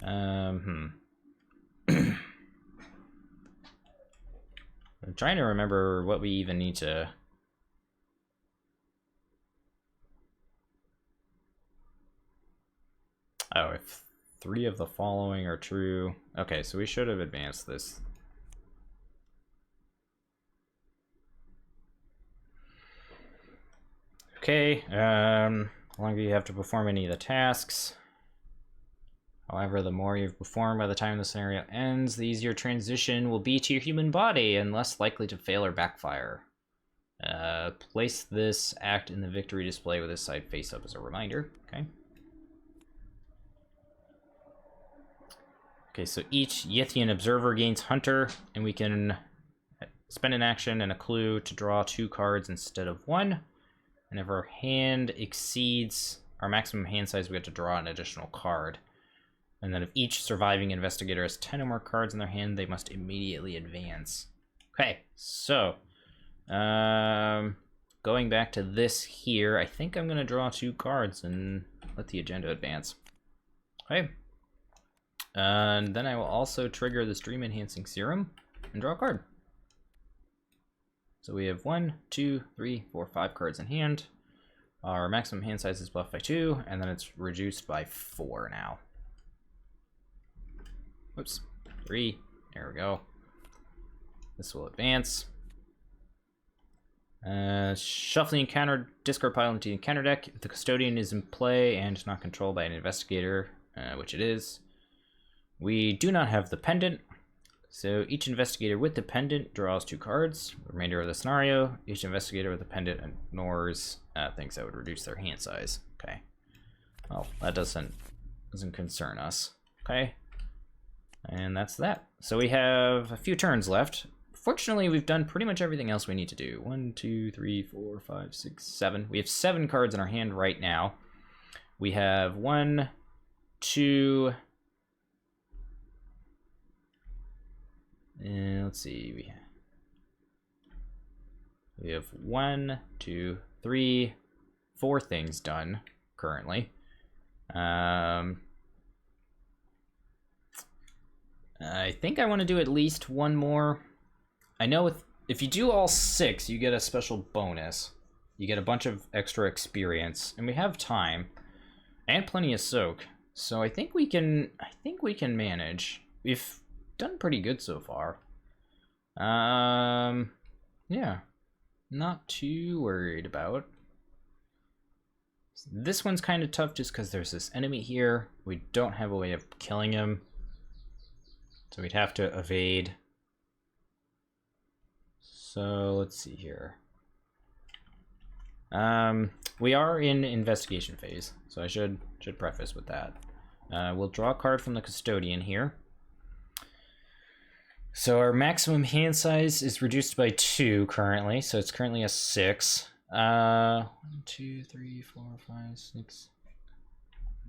I'm trying to remember what we even need to... Oh, if 3 of the following are true. Okay, so we should have advanced this. Okay, how long do you have to perform any of the tasks? However, the more you've performed by the time the scenario ends, the easier transition will be to your human body and less likely to fail or backfire. Place this act in the victory display with this side face up as a reminder. Okay. Okay, so each Yithian observer gains Hunter, and we can spend an action and a clue to draw 2 cards instead of 1. And if our hand exceeds our maximum hand size, we have to draw an additional card. And then if each surviving investigator has 10 or more cards in their hand, they must immediately advance. Okay, so going back to this here, I think I'm going to draw 2 cards and let the agenda advance. Okay. And then I will also trigger this Dream Enhancing Serum and draw a card. So we have 1, 2, 3, 4, 5 cards in hand. Our maximum hand size is buffed by 2, and then it's reduced by 4 now. Whoops, 3, there we go. This will advance. Shuffling encounter, discard pile into the encounter deck. If the custodian is in play and not controlled by an investigator, which it is, we do not have the pendant. So each investigator with the pendant draws 2 cards. The remainder of the scenario, each investigator with the pendant ignores things that would reduce their hand size. Okay. Well, that doesn't concern us. Okay. And that's that. So we have a few turns left. Fortunately, we've done pretty much everything else we need to do. 1, 2, 3, 4, 5, 6, 7. We have 7 cards in our hand right now. We have 1, 2... let's see. We have 1, 2, 3, 4 things done currently. I think I want to do at least 1 more. I know if you do all 6, you get a special bonus. You get a bunch of extra experience, and we have time and plenty of soak. So I think we can manage. We've done pretty good so far. Yeah, not too worried about. This one's kind of tough just because there's this enemy here. We don't have a way of killing him, so we'd have to evade. So let's see here. We are in investigation phase, so I should preface with that. We'll draw a card from the custodian here. So our maximum hand size is reduced by 2 currently, so it's currently a 6. 1, 2, 3, 4, 5, 6.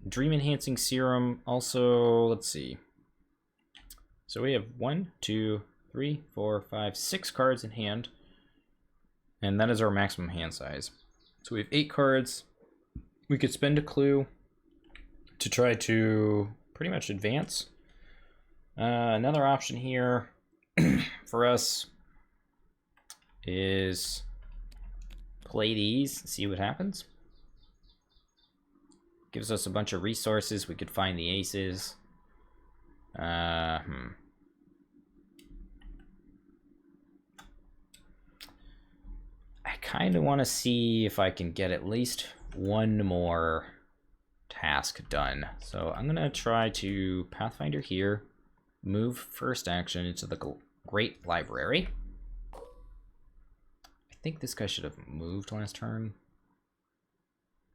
Dream Enhancing Serum also, let's see. So we have 1, 2, 3, 4, 5, 6 cards in hand, and that is our maximum hand size. So we have 8 cards. We could spend a clue to try to pretty much advance. Another option here for us is play these, see what happens. Gives us a bunch of resources. We could find the aces. I kind of want to see if I can get at least 1 more task done. So I'm going to try to Pathfinder here, move first action into the Great Library. I think this guy should have moved last turn.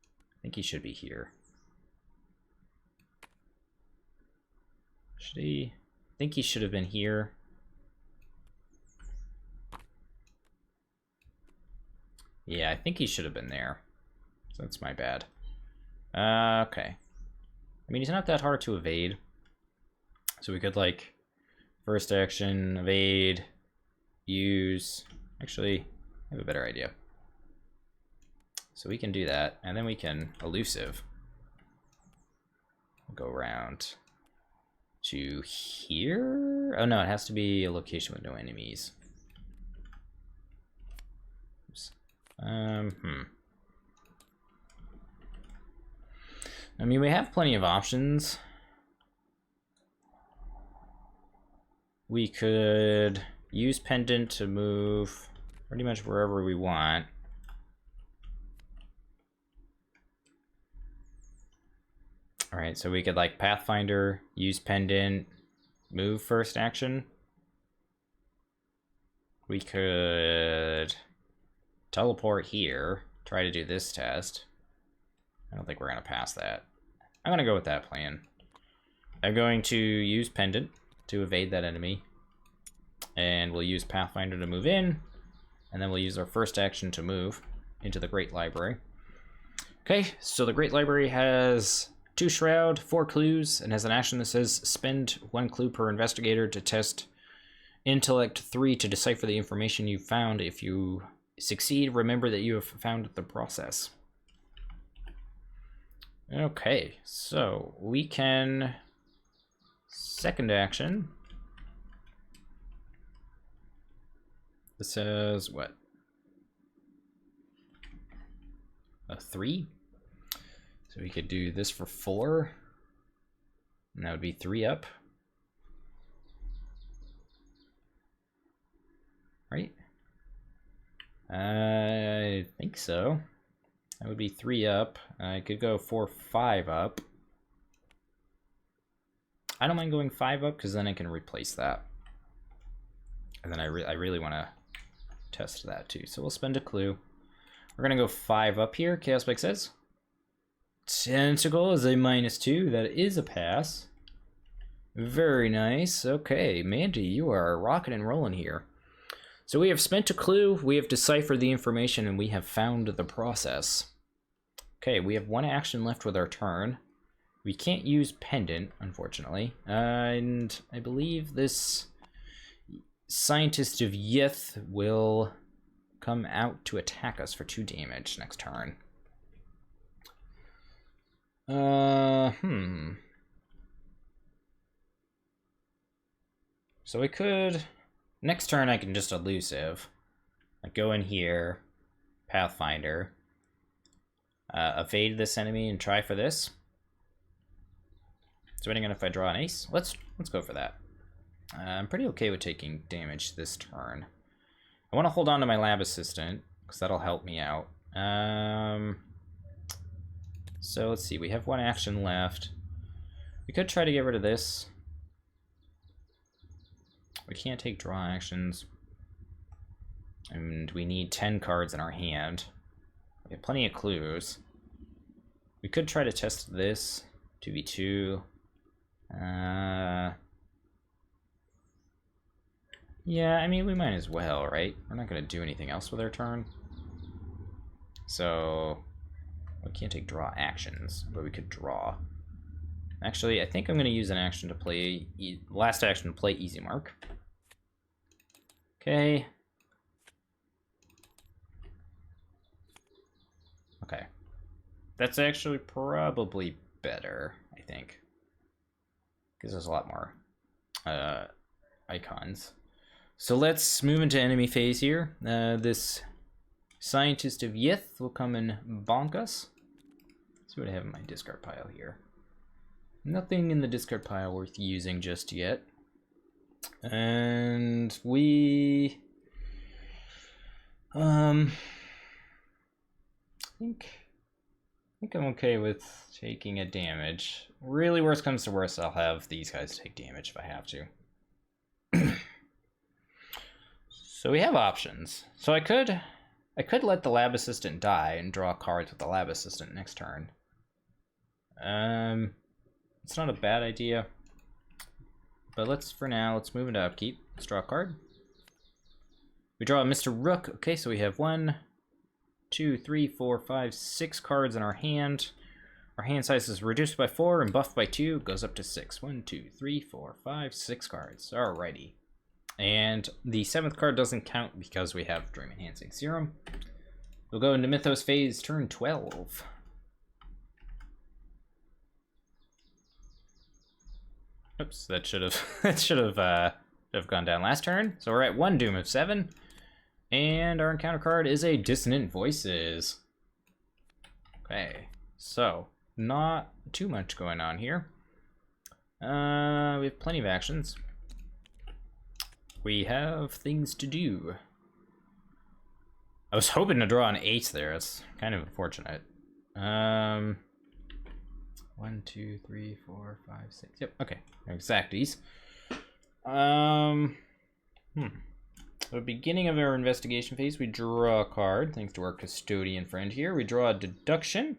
I think he should be here. Should he? I think he should have been here. Yeah, I think he should have been there. So that's my bad. Okay. I mean, he's not that hard to evade. So we could, like, first action, evade, use... Actually, I have a better idea. So we can do that, and then we can elusive. Go around to here? Oh no, it has to be a location with no enemies. Oops. I mean, we have plenty of options. We could use Pendant to move pretty much wherever we want. All right, so we could like Pathfinder, use Pendant, move first action. We could teleport here, try to do this test. I don't think we're gonna pass that. I'm gonna go with that plan. I'm going to use Pendant to evade that enemy. And we'll use Pathfinder to move in. And then we'll use our first action to move into the Great Library. Okay, so the Great Library has 2 Shroud, 4 clues, and has an action that says spend 1 clue per investigator to test Intellect 3 to decipher the information you found. If you succeed, remember that you have found the process. Okay, so we can second action. This says what? A 3. So we could do this for 4. And that would be 3 up. Right? I think so. That would be 3 up. I could go 4, 5 up. I don't mind going 5 up because then I can replace that. And then I really want to test that too. So we'll spend a clue. We're going to go 5 up here, Chaos Spike says. Tentacle is a -2. That is a pass. Very nice. Okay, Mandy, you are rocking and rolling here. So we have spent a clue, we have deciphered the information, and we have found the process. Okay, we have 1 action left with our turn. We can't use Pendant, unfortunately. And I believe this Scientist of Yith will come out to attack us for 2 damage next turn. So we could... Next turn I can just elusive. Like go in here, Pathfinder, evade this enemy and try for this. Depending on if I draw an ace. Let's go for that. I'm pretty okay with taking damage this turn. I want to hold on to my lab assistant because that'll help me out. So let's see, we have 1 action left. We could try to get rid of this. We can't take draw actions. And we need 10 cards in our hand. We have plenty of clues. We could try to test this. 2v2. Yeah, I mean, we might as well, right? We're not going to do anything else with our turn. So, we can't take draw actions, but we could draw. Actually, I think I'm going to use an action to play... last action to play Easy Mark. Okay. Okay. That's actually probably better, I think. Because there's a lot more icons. So let's move into enemy phase here. This Scientist of Yith will come and bonk us. Let's see what I have in my discard pile here. Nothing in the discard pile worth using just yet. And we... I think I'm okay with taking a damage. Really, worst comes to worst, I'll have these guys take damage if I have to. So we have options. So I could let the lab assistant die and draw cards with the lab assistant next turn. It's not a bad idea. But let's move into Upkeep. Let's draw a card. We draw a Mr. Rook. Okay, so we have 1, 2, 3, 4, 5, 6 cards in our hand. Our hand size is reduced by 4 and buffed by 2. Goes up to 6. 1, 2, 3, 4, 5, 6 cards. Alrighty. And the 7th card doesn't count because we have Dream Enhancing Serum. We'll go into Mythos phase, turn 12. Oops, that should have gone down last turn. So we're at 1 Doom of 7. And our encounter card is a Dissonant Voices. Okay, so not too much going on here. We have plenty of actions. We have things to do. I was hoping to draw an 8 there. It's kind of unfortunate. 1, 2, 3, 4, 5, 6. Yep. Okay. Exacties. The beginning of our investigation phase, we draw a card. Thanks to our custodian friend here, we draw a deduction.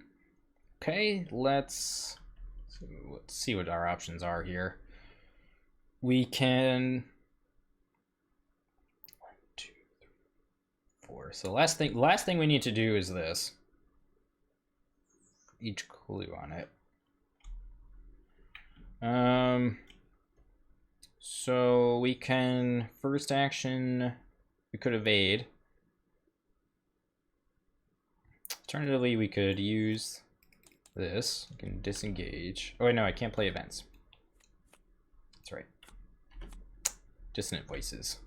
Okay. Let's see what our options are here. We can 1, 2, 3, 4. So last thing we need to do is this. Each clue on it. So we can first action. We could evade. Alternatively, we could use this. We can disengage. Oh wait, no, I can't play events. That's right. Dissonant voices.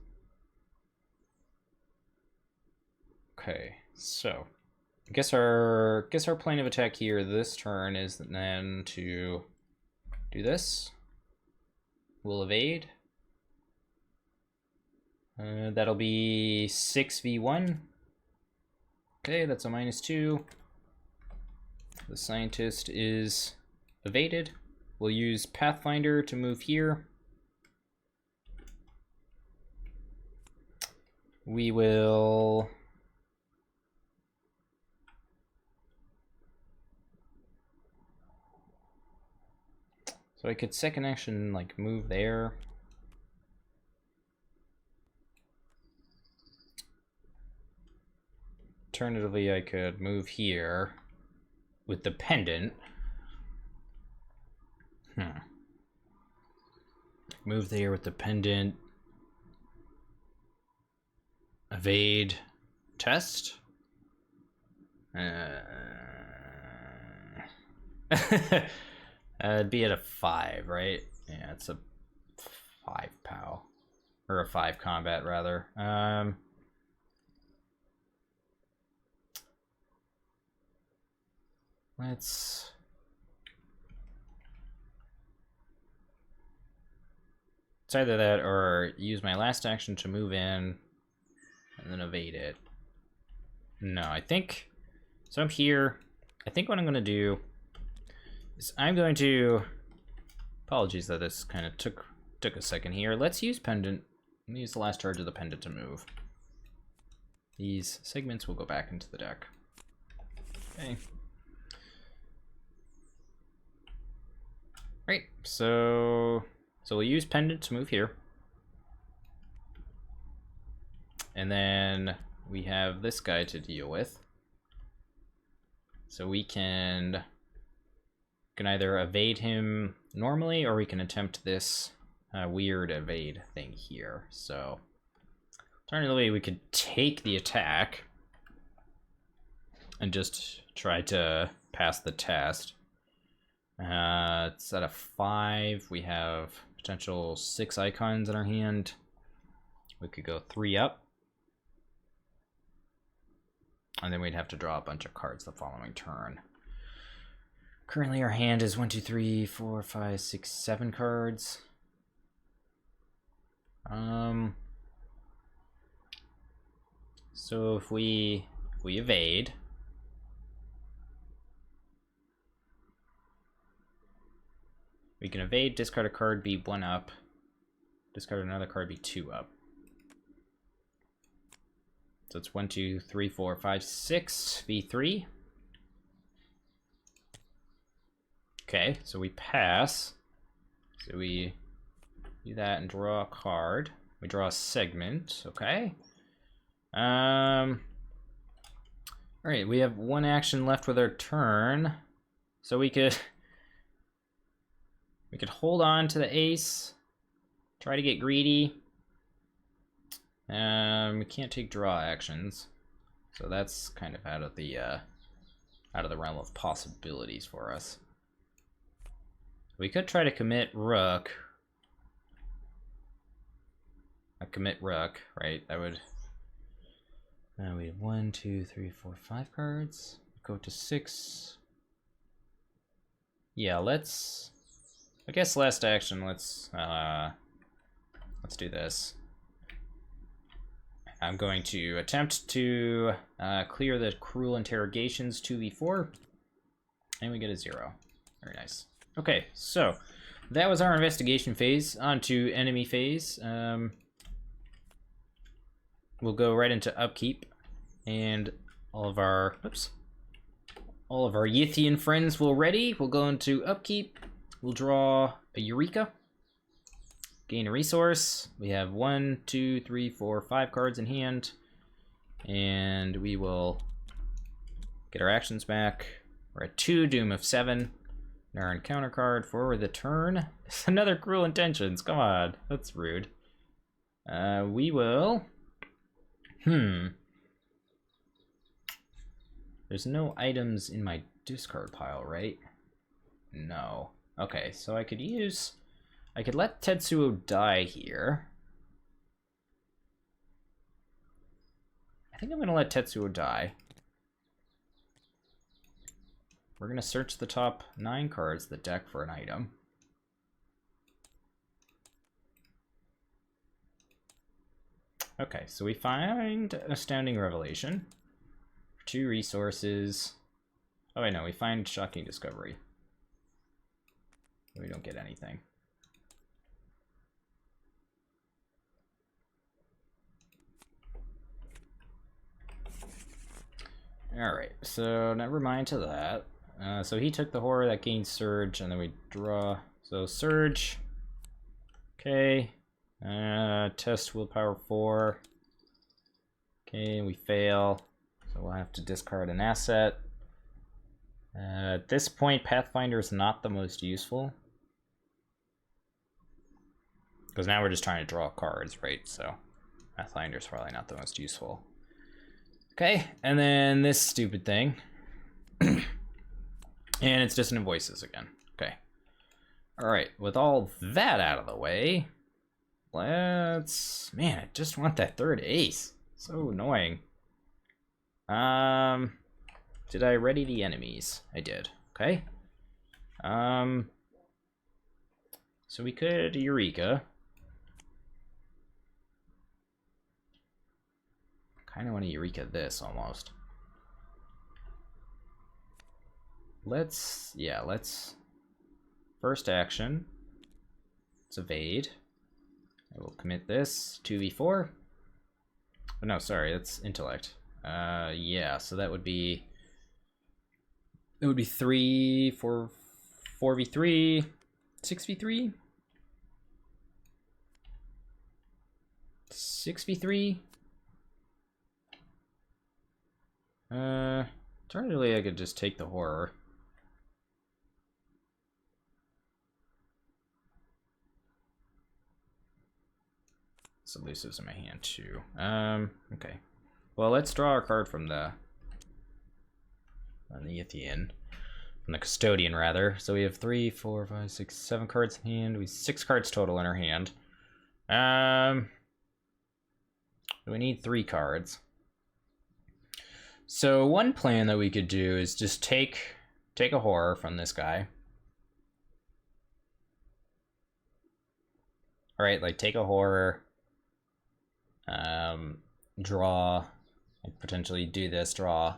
Okay, so I guess our plan of attack here this turn is then to do this. We'll evade. That'll be 6v1. Okay, that's a -2. The scientist is evaded. We'll use Pathfinder to move here. We will... So I could second action, like, move there. Alternatively, I could move here with the pendant. Move there with the pendant. Evade. Test. It'd be at a 5, right? Yeah, it's a 5 POW. Or a 5 combat, rather. Let's... It's either that or use my last action to move in and then evade it. No, I think... So I'm here. I think what I'm going to do is I'm going to... Apologies that this kind of took a second here. Let's use Pendant. Use the last charge of the Pendant to move. These segments will go back into the deck. Okay. Right, so we'll use Pendant to move here. And then we have this guy to deal with. So we can either evade him normally, or we can attempt this weird evade thing here. So alternatively, we could take the attack and just try to pass the test. It's at a 5. We have potential 6 icons in our hand. We could go 3 up. And then we'd have to draw a bunch of cards the following turn. Currently our hand is 1, 2, 3, 4, 5, 6, 7 cards. So if we evade, we can evade, discard a card, be 1 up, discard another card, be 2 up. So it's 1, 2, 3, 4, 5, 6, V3. Okay, so we pass. So we do that and draw a card. We draw a segment, okay. All right, we have 1 action left with our turn. So we could hold on to the ace, try to get greedy. We can't take draw actions, so that's kind of out of the realm of possibilities for us. We could try to commit rook. Commit rook, right? That would. We have 1, 2, 3, 4, 5 cards. Go to 6. Yeah, let's. I guess last action. Let's do this. I'm going to attempt to clear the cruel interrogations 2v4, and we get a 0. Very nice. Okay, so that was our investigation phase. On to enemy phase. We'll go right into Upkeep, and all of our Yithian friends will ready. We'll go into Upkeep. We'll draw a Eureka. Gain a resource. We have 1, 2, 3, 4, 5 cards in hand. And we will get our actions back. We're at 2, Doom of 7. And our encounter card for the turn. It's another Cruel Intentions. Come on, that's rude. We will... There's no items in my discard pile, right? No. Okay, so I could let Tetsuo die here. I think I'm gonna let Tetsuo die. We're gonna search the top 9 cards of the deck for an item. Okay, so we find Astounding Revelation. 2 resources. Oh, I know, we find Shocking Discovery. We don't get anything. Alright, so never mind to that. So he took the horror, that gains Surge, and then we draw. So Surge. Okay. Test Willpower 4. Okay, we fail. So we'll have to discard an asset. At this point, Pathfinder is not the most useful. Because now we're just trying to draw cards, right? So Pathfinder is probably not the most useful. Okay, and then this stupid thing. And it's Dissonant Voices again. Okay. Alright, with all that out of the way, let's... Man, I just want that 3rd ace. So annoying. Did I ready the enemies? I did. Okay. So we could Eureka. Kind of want to Eureka this almost. Let's first action. Let's evade. I will commit this 2v4. Oh, no, sorry, that's intellect. Yeah, so that would be 3, 4, 4v3, 6v3, 6v3. Alternatively, I could just take the horror. Some elusives in my hand too. Okay. Well, let's draw our card from the Yithian. From the Custodian, rather. So we have 3, 4, 5, 6, 7 cards in hand. We have 6 cards total in our hand. We need 3 cards. So one plan that we could do is just take a horror from this guy. Alright, like take a horror, draw, and potentially do this, draw.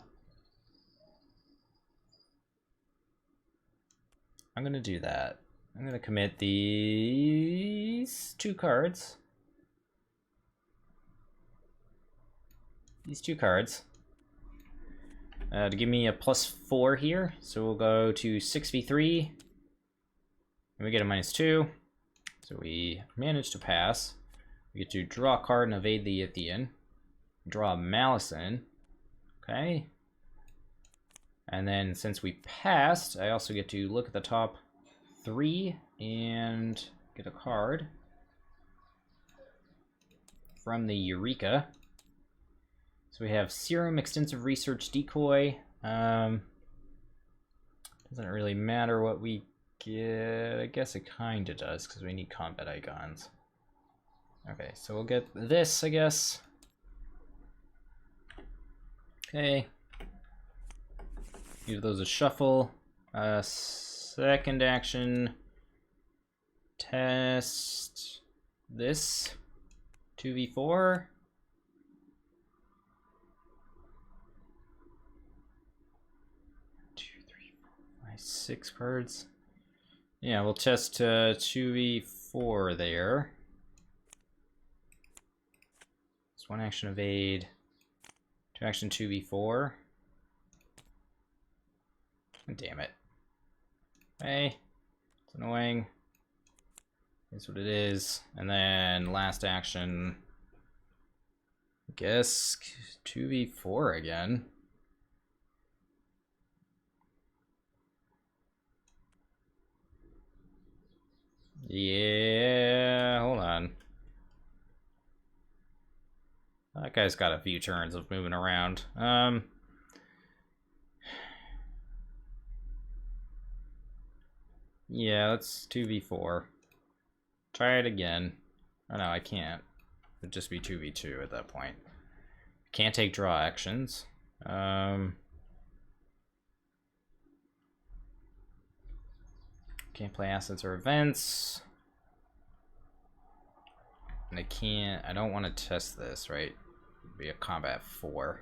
I'm gonna do that. I'm gonna commit these 2 cards. These 2 cards. To give me a +4 here. So we'll go to 6v3. And we get a -2. So we manage to pass. We get to draw a card and evade the Yithian. Draw a Malison. Okay. And then since we passed, I also get to look at the top 3 and get a card from the Eureka. So we have Serum, Extensive Research, Decoy. Doesn't really matter what we get. I guess it kinda does, because we need combat icons. Okay, so we'll get this, I guess. Okay. Give those a shuffle. Second action. Test this. 2v4. 6 cards. Yeah, we'll test 2v4 there. It's 1 action evade, 2 action 2v4. Damn it. Hey, it's annoying. It's what it is. And then last action, I guess 2v4 again. Yeah, hold on. That guy's got a few turns of moving around. Yeah, let's 2v4. Try it again. Oh no, I can't. It'd just be 2v2 at that point. Can't take draw actions. Can't play assets or events. And I don't want to test this, right? It'd be a combat 4.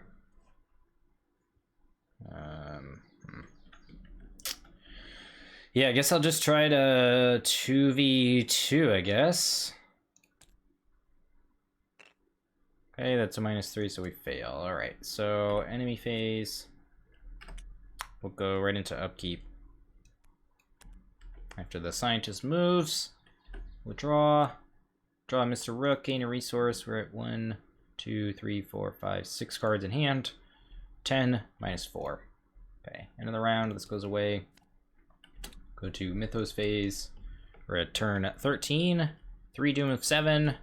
Yeah, I guess I'll just try to 2v2, I guess. Okay, that's a -3, so we fail. Alright, so enemy phase. We'll go right into upkeep. After the scientist moves, we'll draw. Draw Mr. Rook, gain a resource. We're at 1, 2, 3, 4, 5, 6 cards in hand. 10, -4. Okay, end of the round, this goes away. Go to Mythos phase. We're at turn 13. 3 Doom of 7.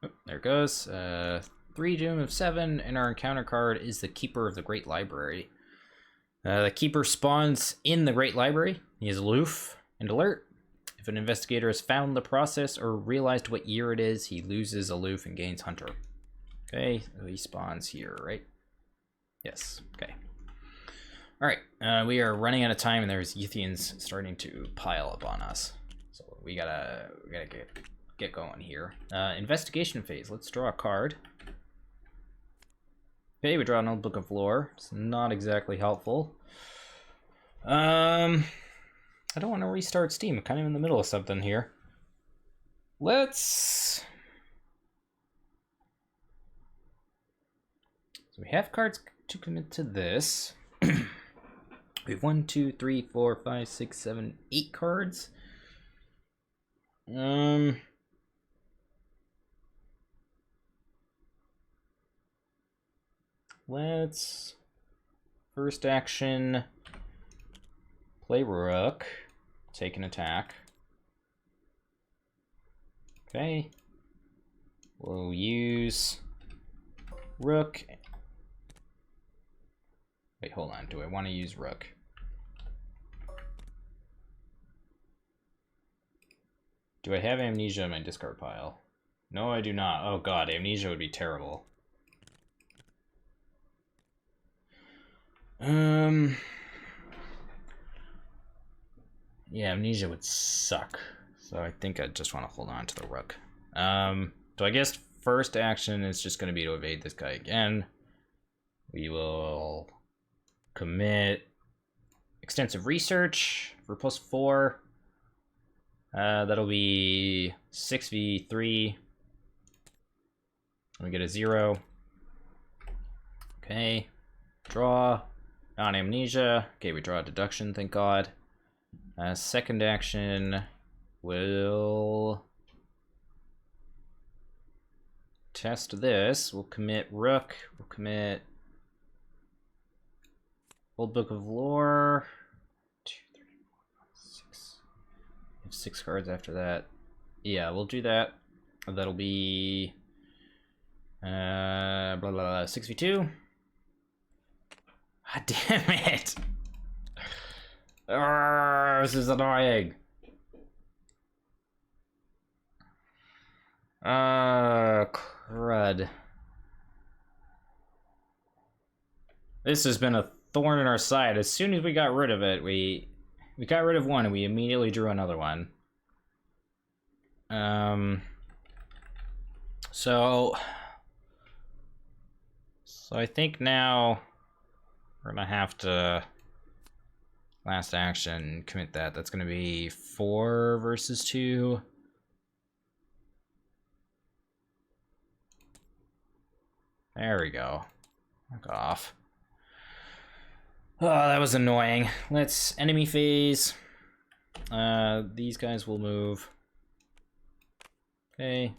Oh, there it goes. 3 Doom of 7, and our encounter card is the Keeper of the Great Library. The Keeper spawns in the Great Library. He is aloof and alert. If an investigator has found the process or realized what year it is, he loses aloof and gains Hunter. Okay, so he spawns here, right? Yes, okay. Alright, we are running out of time, and there's Yithians starting to pile up on us. So we gotta get going here. Investigation phase, let's draw a card. Okay, we draw an old book of lore. It's not exactly helpful. I don't want to restart Steam. I'm kind of in the middle of something here. So we have cards to commit to this. We have 1, 2, 3, 4, 5, 6, 7, 8 cards. Let's first action play Rook, take an attack. Okay. We'll use Rook. Wait, hold on. Do I want to use Rook? Do I have Amnesia in my discard pile? No, I do not. Oh god, Amnesia would be terrible. Yeah, Amnesia would suck. So I think I just want to hold on to the Rook. So I guess first action is just going to be to evade this guy again. We will commit extensive research for +4. That'll be 6v3. We get a 0. Okay. Draw. Non-amnesia. Okay, we draw a deduction, thank god. Second action will test this. We'll commit Rook. We'll commit Old Book of Lore. 2, 3, 4, 5, 6. We have 6 cards after that. Yeah, we'll do that. That'll be 6v2. God damn it! This is annoying. Crud. This has been a thorn in our side. As soon as we got rid of it, we got rid of one and we immediately drew another one. So I think now we're gonna have to last action, commit that. That's going to be 4 versus 2. There we go. Knock off. Oh, that was annoying. Let's enemy phase. These guys will move. Okay.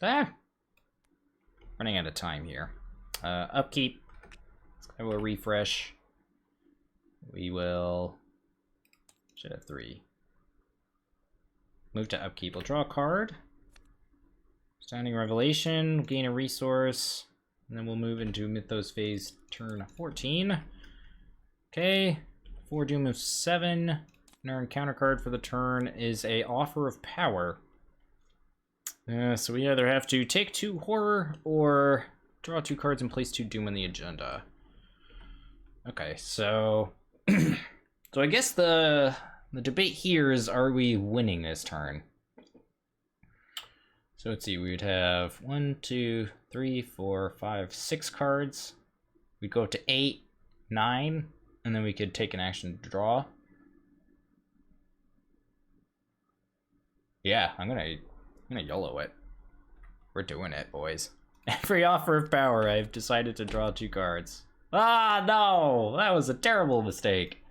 Ah! Running out of time here. Upkeep. I will refresh. We will... should have 3. Move to upkeep. We'll draw a card. Standing Revelation. Gain a resource. And then we'll move into Mythos phase turn 14. Okay. 4 Doom of 7. And our encounter card for the turn is a Offer of Power. So we either have to take 2 horror or draw 2 cards and place 2 Doom on the agenda. Okay, so so I guess the debate here is, are we winning this turn? So let's see, we would have 1, 2, 3, 4, 5, 6 cards. We'd go up to 8, 9, and then we could take an action to draw. Yeah, I'm gonna YOLO it. We're doing it, boys. Every Offer of Power, I've decided to draw 2 cards. Ah, no! That was a terrible mistake.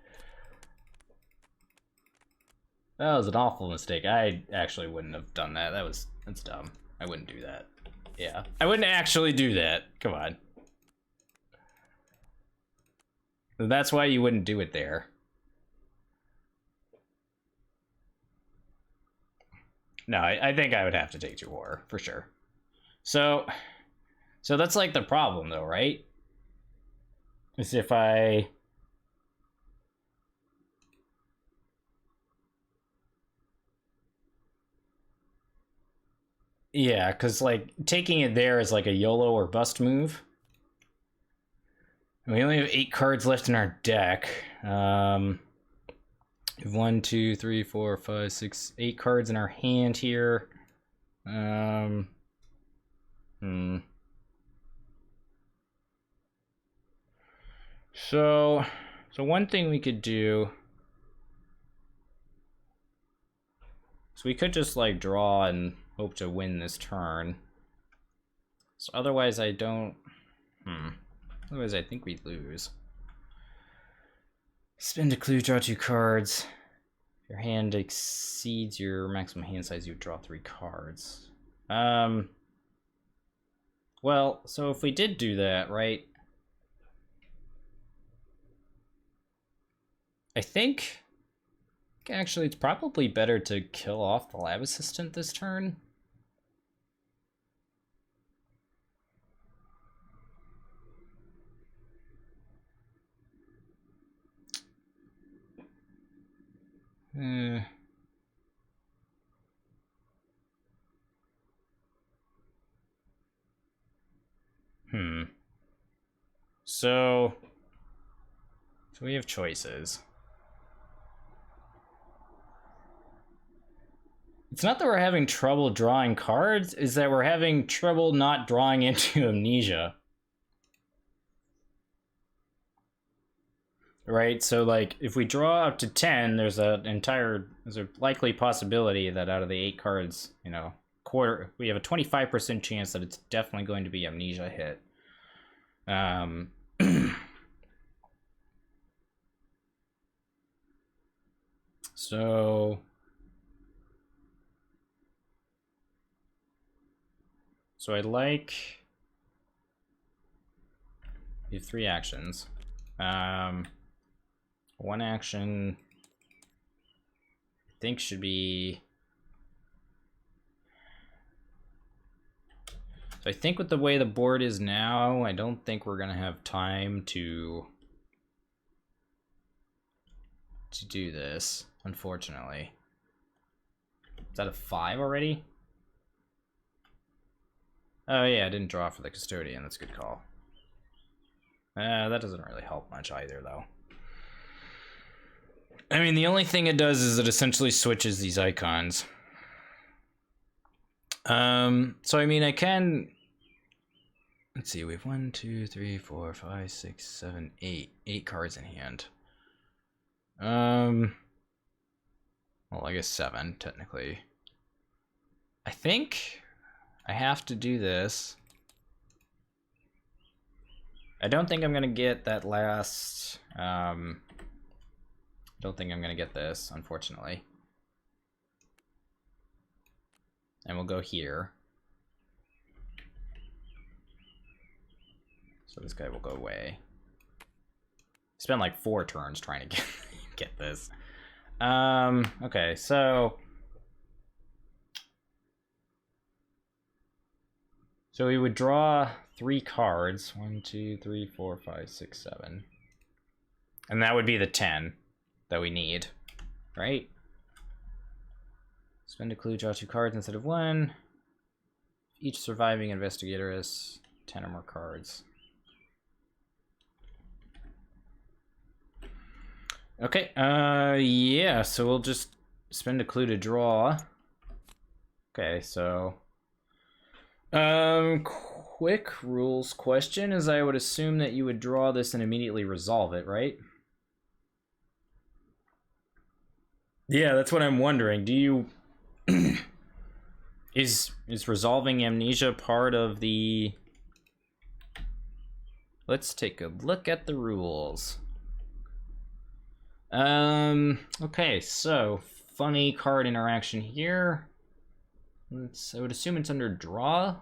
That was an awful mistake. I actually wouldn't have done that. That's dumb. I wouldn't do that. Yeah, I wouldn't actually do that. Come on. That's why you wouldn't do it there. No, I think I would have to take 2 horror, for sure. So that's like the problem though, right? Is if I... yeah, because like taking it there is like a YOLO or bust move. We only have 8 cards left in our deck. 1, 2, 3, 4, 5, 6, 8 cards in our hand here. So one thing we could do is we could just like draw and hope to win this turn. So otherwise I don't... otherwise I think we'd lose. Spend a clue, draw 2 cards. If your hand exceeds your maximum hand size, you draw 3 cards. Well, so if we did do that, right? I think actually it's probably better to kill off the lab assistant this turn. So we have choices. It's not that we're having trouble drawing cards, it's that we're having trouble not drawing into amnesia. Right, so like if we draw up to 10, there's a likely possibility that out of the 8 cards, you know, we have a 25% chance that it's definitely going to be amnesia hit. So I'd like... we have 3 actions. One action I think should be... so I think with the way the board is now, I don't think we're gonna have time to do this, unfortunately. Is that a 5 already? Oh yeah, I didn't draw for the custodian. That's a good call. That doesn't really help much either, though. I mean, the only thing it does is it essentially switches these icons. So I mean, I can... let's see, we have 1, 2, 3, 4, 5, 6, 7, 8. 8 cards in hand. Well, I guess 7, technically. I think I have to do this. I don't think I'm gonna get that last, don't think I'm gonna get this, unfortunately. And we'll go here. So this guy will go away. Spent like 4 turns trying to get this. Okay, so we would draw 3 cards. 1, 2, 3, 4, 5, 6, 7. And that would be the 10 that we need, right? Spend a clue, draw 2 cards instead of 1. Each surviving investigator has 10 or more cards. Okay, yeah, so we'll just spend a clue to draw. Okay, so quick rules question is I would assume that you would draw this and immediately resolve it, right? Yeah, that's what I'm wondering. Do you is resolving amnesia part of the... Let's take a look at the rules. Okay, so funny card interaction here. I would assume it's under draw.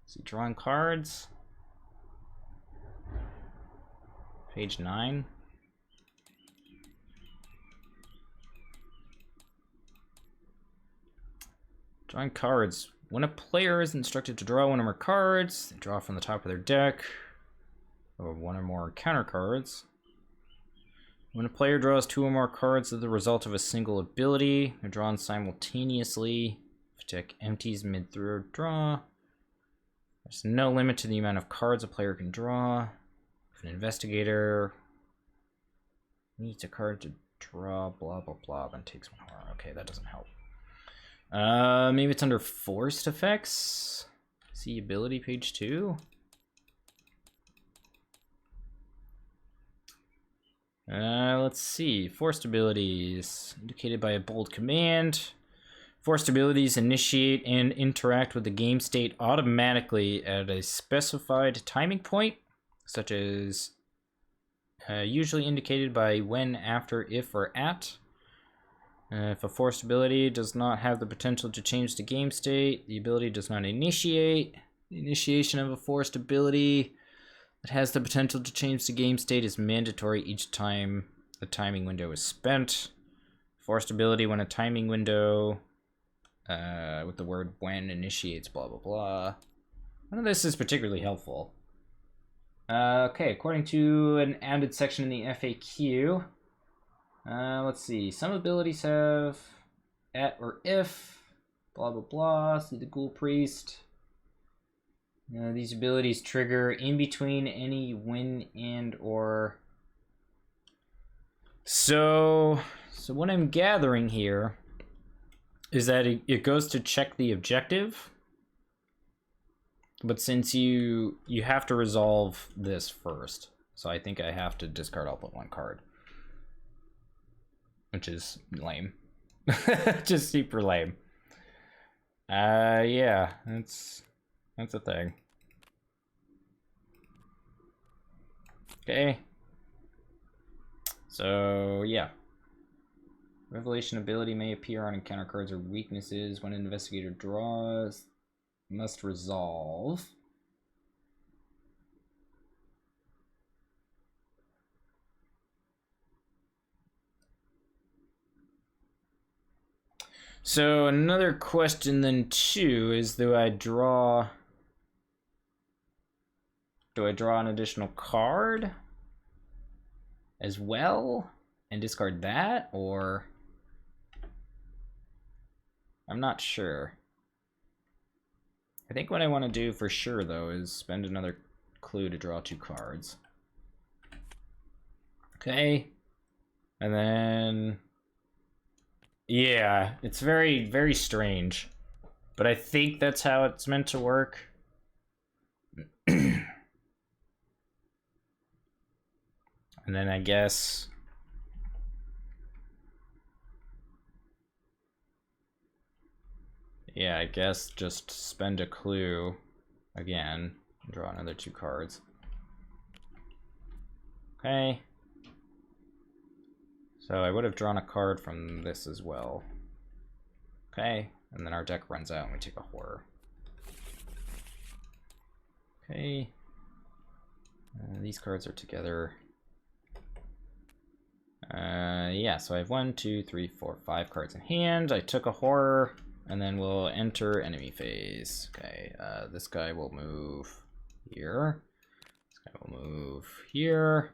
See, drawing cards. Page 9. Drawing cards. When a player is instructed to draw one or more cards, they draw from the top of their deck, or one or more counter cards. When a player draws 2 or more cards as the result of a single ability, they're drawn simultaneously. If the deck empties mid-throw draw, there's no limit to the amount of cards a player can draw. If an investigator needs a card to draw, blah, blah, blah, then takes 1 more. Okay, that doesn't help. Maybe it's under forced effects. See ability, page 2. Let's see. Forced abilities indicated by a bold command. Forced abilities initiate and interact with the game state automatically at a specified timing point, such as usually indicated by when, after, if, or at. If a forced ability does not have the potential to change the game state, the ability does not initiate. The initiation of a forced ability that has the potential to change the game state is mandatory each time the timing window is spent. Forced ability when a timing window with the word when initiates, blah, blah, blah. None of this is particularly helpful. Okay, according to an added section in the FAQ, let's see. Some abilities have at or if, blah, blah, blah. See the Ghoul Priest. These abilities trigger in between any when and or. So what I'm gathering here is that it goes to check the objective, but since you have to resolve this first, so I think I have to discard all but 1 card, which is lame. Just super lame. Yeah, that's a thing. Okay. So, yeah. Revelation ability may appear on encounter cards or weaknesses when an investigator draws. Must resolve. So another question then too is, do I draw an additional card as well and discard that, or I'm not sure. I think what I want to do for sure though is spend another clue to draw 2 cards. Okay. And then yeah, it's very, very strange, but I think that's how it's meant to work. And then I guess yeah, I guess just spend a clue again. Draw another 2 cards. Okay. So I would have drawn a card from this as well. Okay, and then our deck runs out and we take a horror. Okay. These cards are together. Yeah, so I have 1, 2, 3, 4, 5 cards in hand. I took a horror, and then we'll enter enemy phase. Okay, this guy will move here. This guy will move here.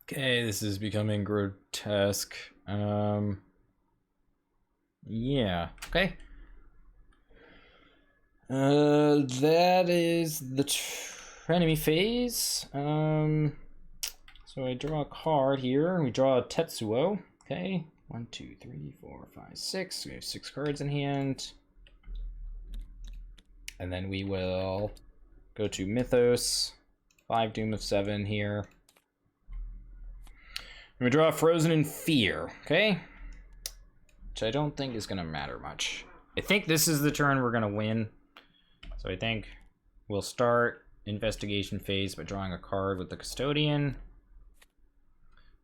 Okay, this is becoming grotesque. Yeah, okay. That is the enemy phase. So I draw a card here, and we draw a Tetsuo. Okay, 1, 2, 3, 4, 5, 6. We have 6 cards in hand. And then we will go to Mythos, 5 Doom of 7 here. And we draw Frozen in Fear, okay? Which I don't think is gonna matter much. I think this is the turn we're gonna win. So I think we'll start investigation phase by drawing a card with the Custodian.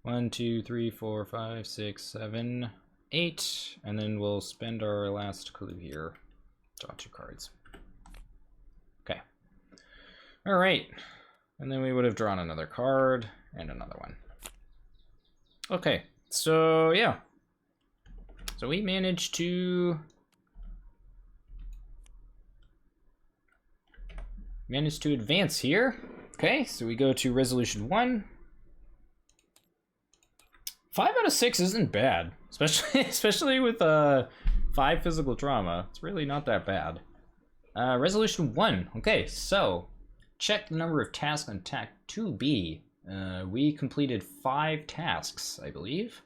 1, 2, 3, 4, 5, 6, 7, 8. And then we'll spend our last clue here. Draw 2 cards. Okay. Alright. And then we would have drawn another card and another one. Okay. So, yeah. So we managed to advance here. Okay, so we go to resolution 1. 5 out of 6 isn't bad, especially with 5 physical trauma. It's really not that bad. Resolution 1. Okay, so check the number of tasks on task 2B. We completed 5 tasks, I believe.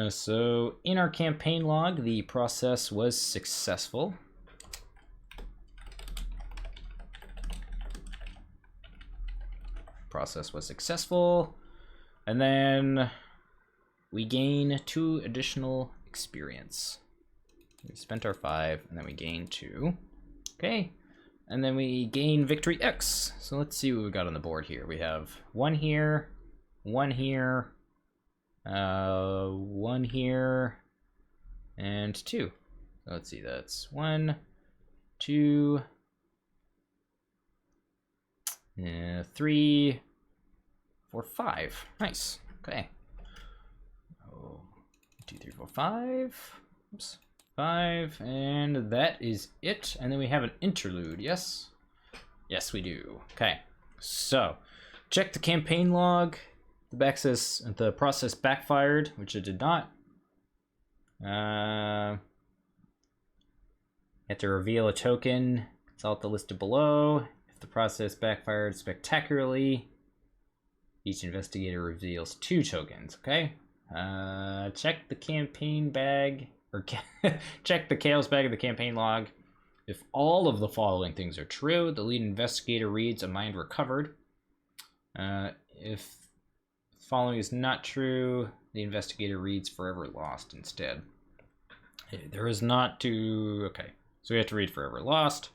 So in our campaign log, the process was successful. Process was successful. And then we gain 2 additional experience. We spent our 5, and then we gain 2. Okay. And then we gain victory X. So let's see what we got on the board here. We have 1 here, 1 here, 1 here, and 2. So let's see, that's 1, 2, 3, 4, 5. Nice. Okay. 2, 3, 4, 5. Oops. 5, and that is it. And then we have an interlude, yes? Yes, we do. Okay. So, check the campaign log. The process backfired, which it did not. Have to reveal a token. Consult the listed below. If the process backfired spectacularly, each investigator reveals 2 tokens, okay? Check the campaign bag, or check the chaos bag of the campaign log. If all of the following things are true, the lead investigator reads a mind recovered. If the following is not true, the investigator reads forever lost instead. There is not to... Okay, so we have to read forever lost.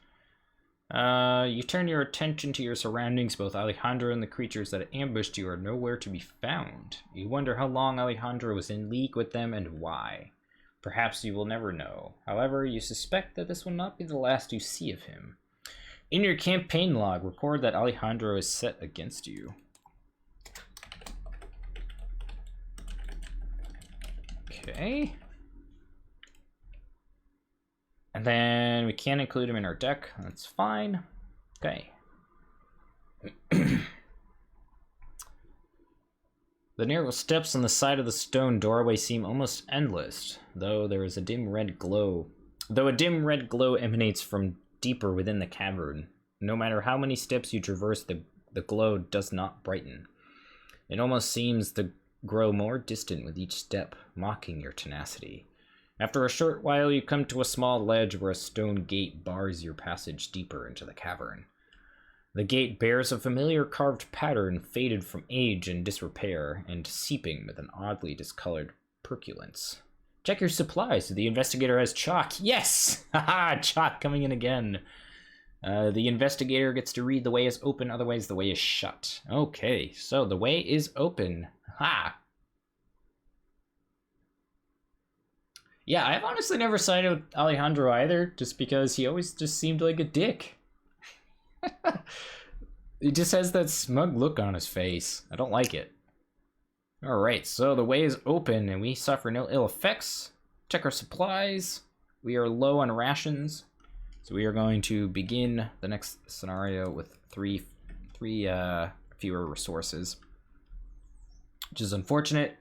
You turn your attention to your surroundings. Both Alejandro and the creatures that ambushed you are nowhere to be found. You wonder how long Alejandro was in league with them and why. Perhaps you will never know. However, you suspect that this will not be the last you see of him. In your campaign log, record that Alejandro is set against you. Okay. And then we can't include him in our deck. That's fine. Okay. The narrow steps on the side of the stone doorway seem almost endless, though a dim red glow emanates from deeper within the cavern. No matter how many steps you traverse, the glow does not brighten. It almost seems to grow more distant with each step, mocking your tenacity. After a short while, you come to a small ledge where a stone gate bars your passage deeper into the cavern. The gate bears a familiar carved pattern, faded from age and disrepair, and seeping with an oddly discolored percolance. Check your supplies. The investigator has chalk. Yes! Haha, chalk coming in again. The investigator gets to read the way is open, otherwise the way is shut. Okay, so the way is open. Ha! Yeah, I've honestly never sided with Alejandro either, just because he always just seemed like a dick. He just has that smug look on his face. I don't like it. Alright, so the way is open and we suffer no ill effects. Check our supplies. We are low on rations. So we are going to begin the next scenario with three fewer resources. Which is unfortunate.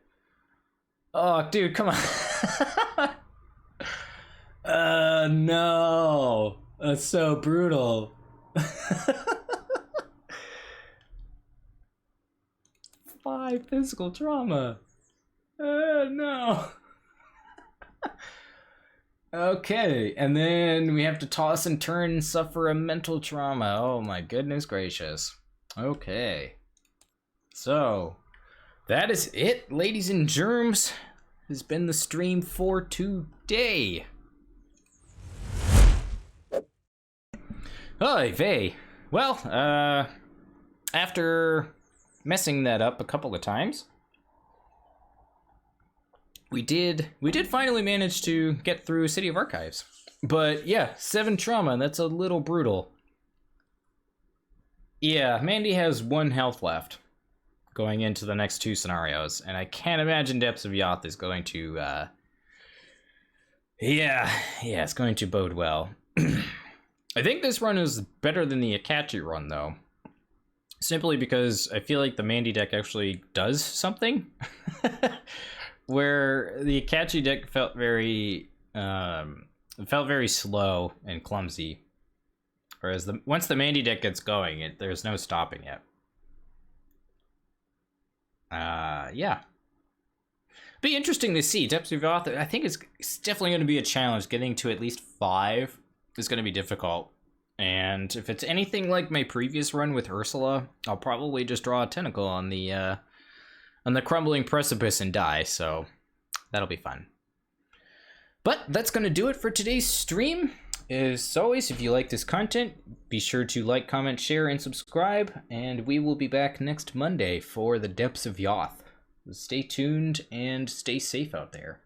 Oh, dude, come on. No. That's so brutal. 5 physical trauma. No. Okay, and then we have to toss and turn and suffer a mental trauma. Oh my goodness gracious. Okay. So, that is it, ladies and germs. Has been the stream for today. Oy vey. Well, after messing that up a couple of times, we did finally manage to get through City of Archives. But yeah, 7 trauma, that's a little brutal. Yeah, Mandy has 1 health left going into the next 2 scenarios, and I can't imagine Depths of Yoth is going to, yeah, it's going to bode well. I think this run is better than the Akachi run, though. Simply because I feel like the Mandy deck actually does something. Where the Akachi deck felt very slow and clumsy, whereas once the Mandy deck gets going, there's no stopping it. Yeah, be interesting to see. Depths of Yoth, I think it's definitely going to be a challenge. Getting to at least 5 is going to be difficult, and if it's anything like my previous run with Ursula, I'll probably just draw a tentacle on the crumbling precipice and die, so that'll be fun. But that's going to do it for today's stream. As always, if you like this content, be sure to like, comment, share, and subscribe, and we will be back next Monday for the Depths of Yoth. Stay tuned and stay safe out there.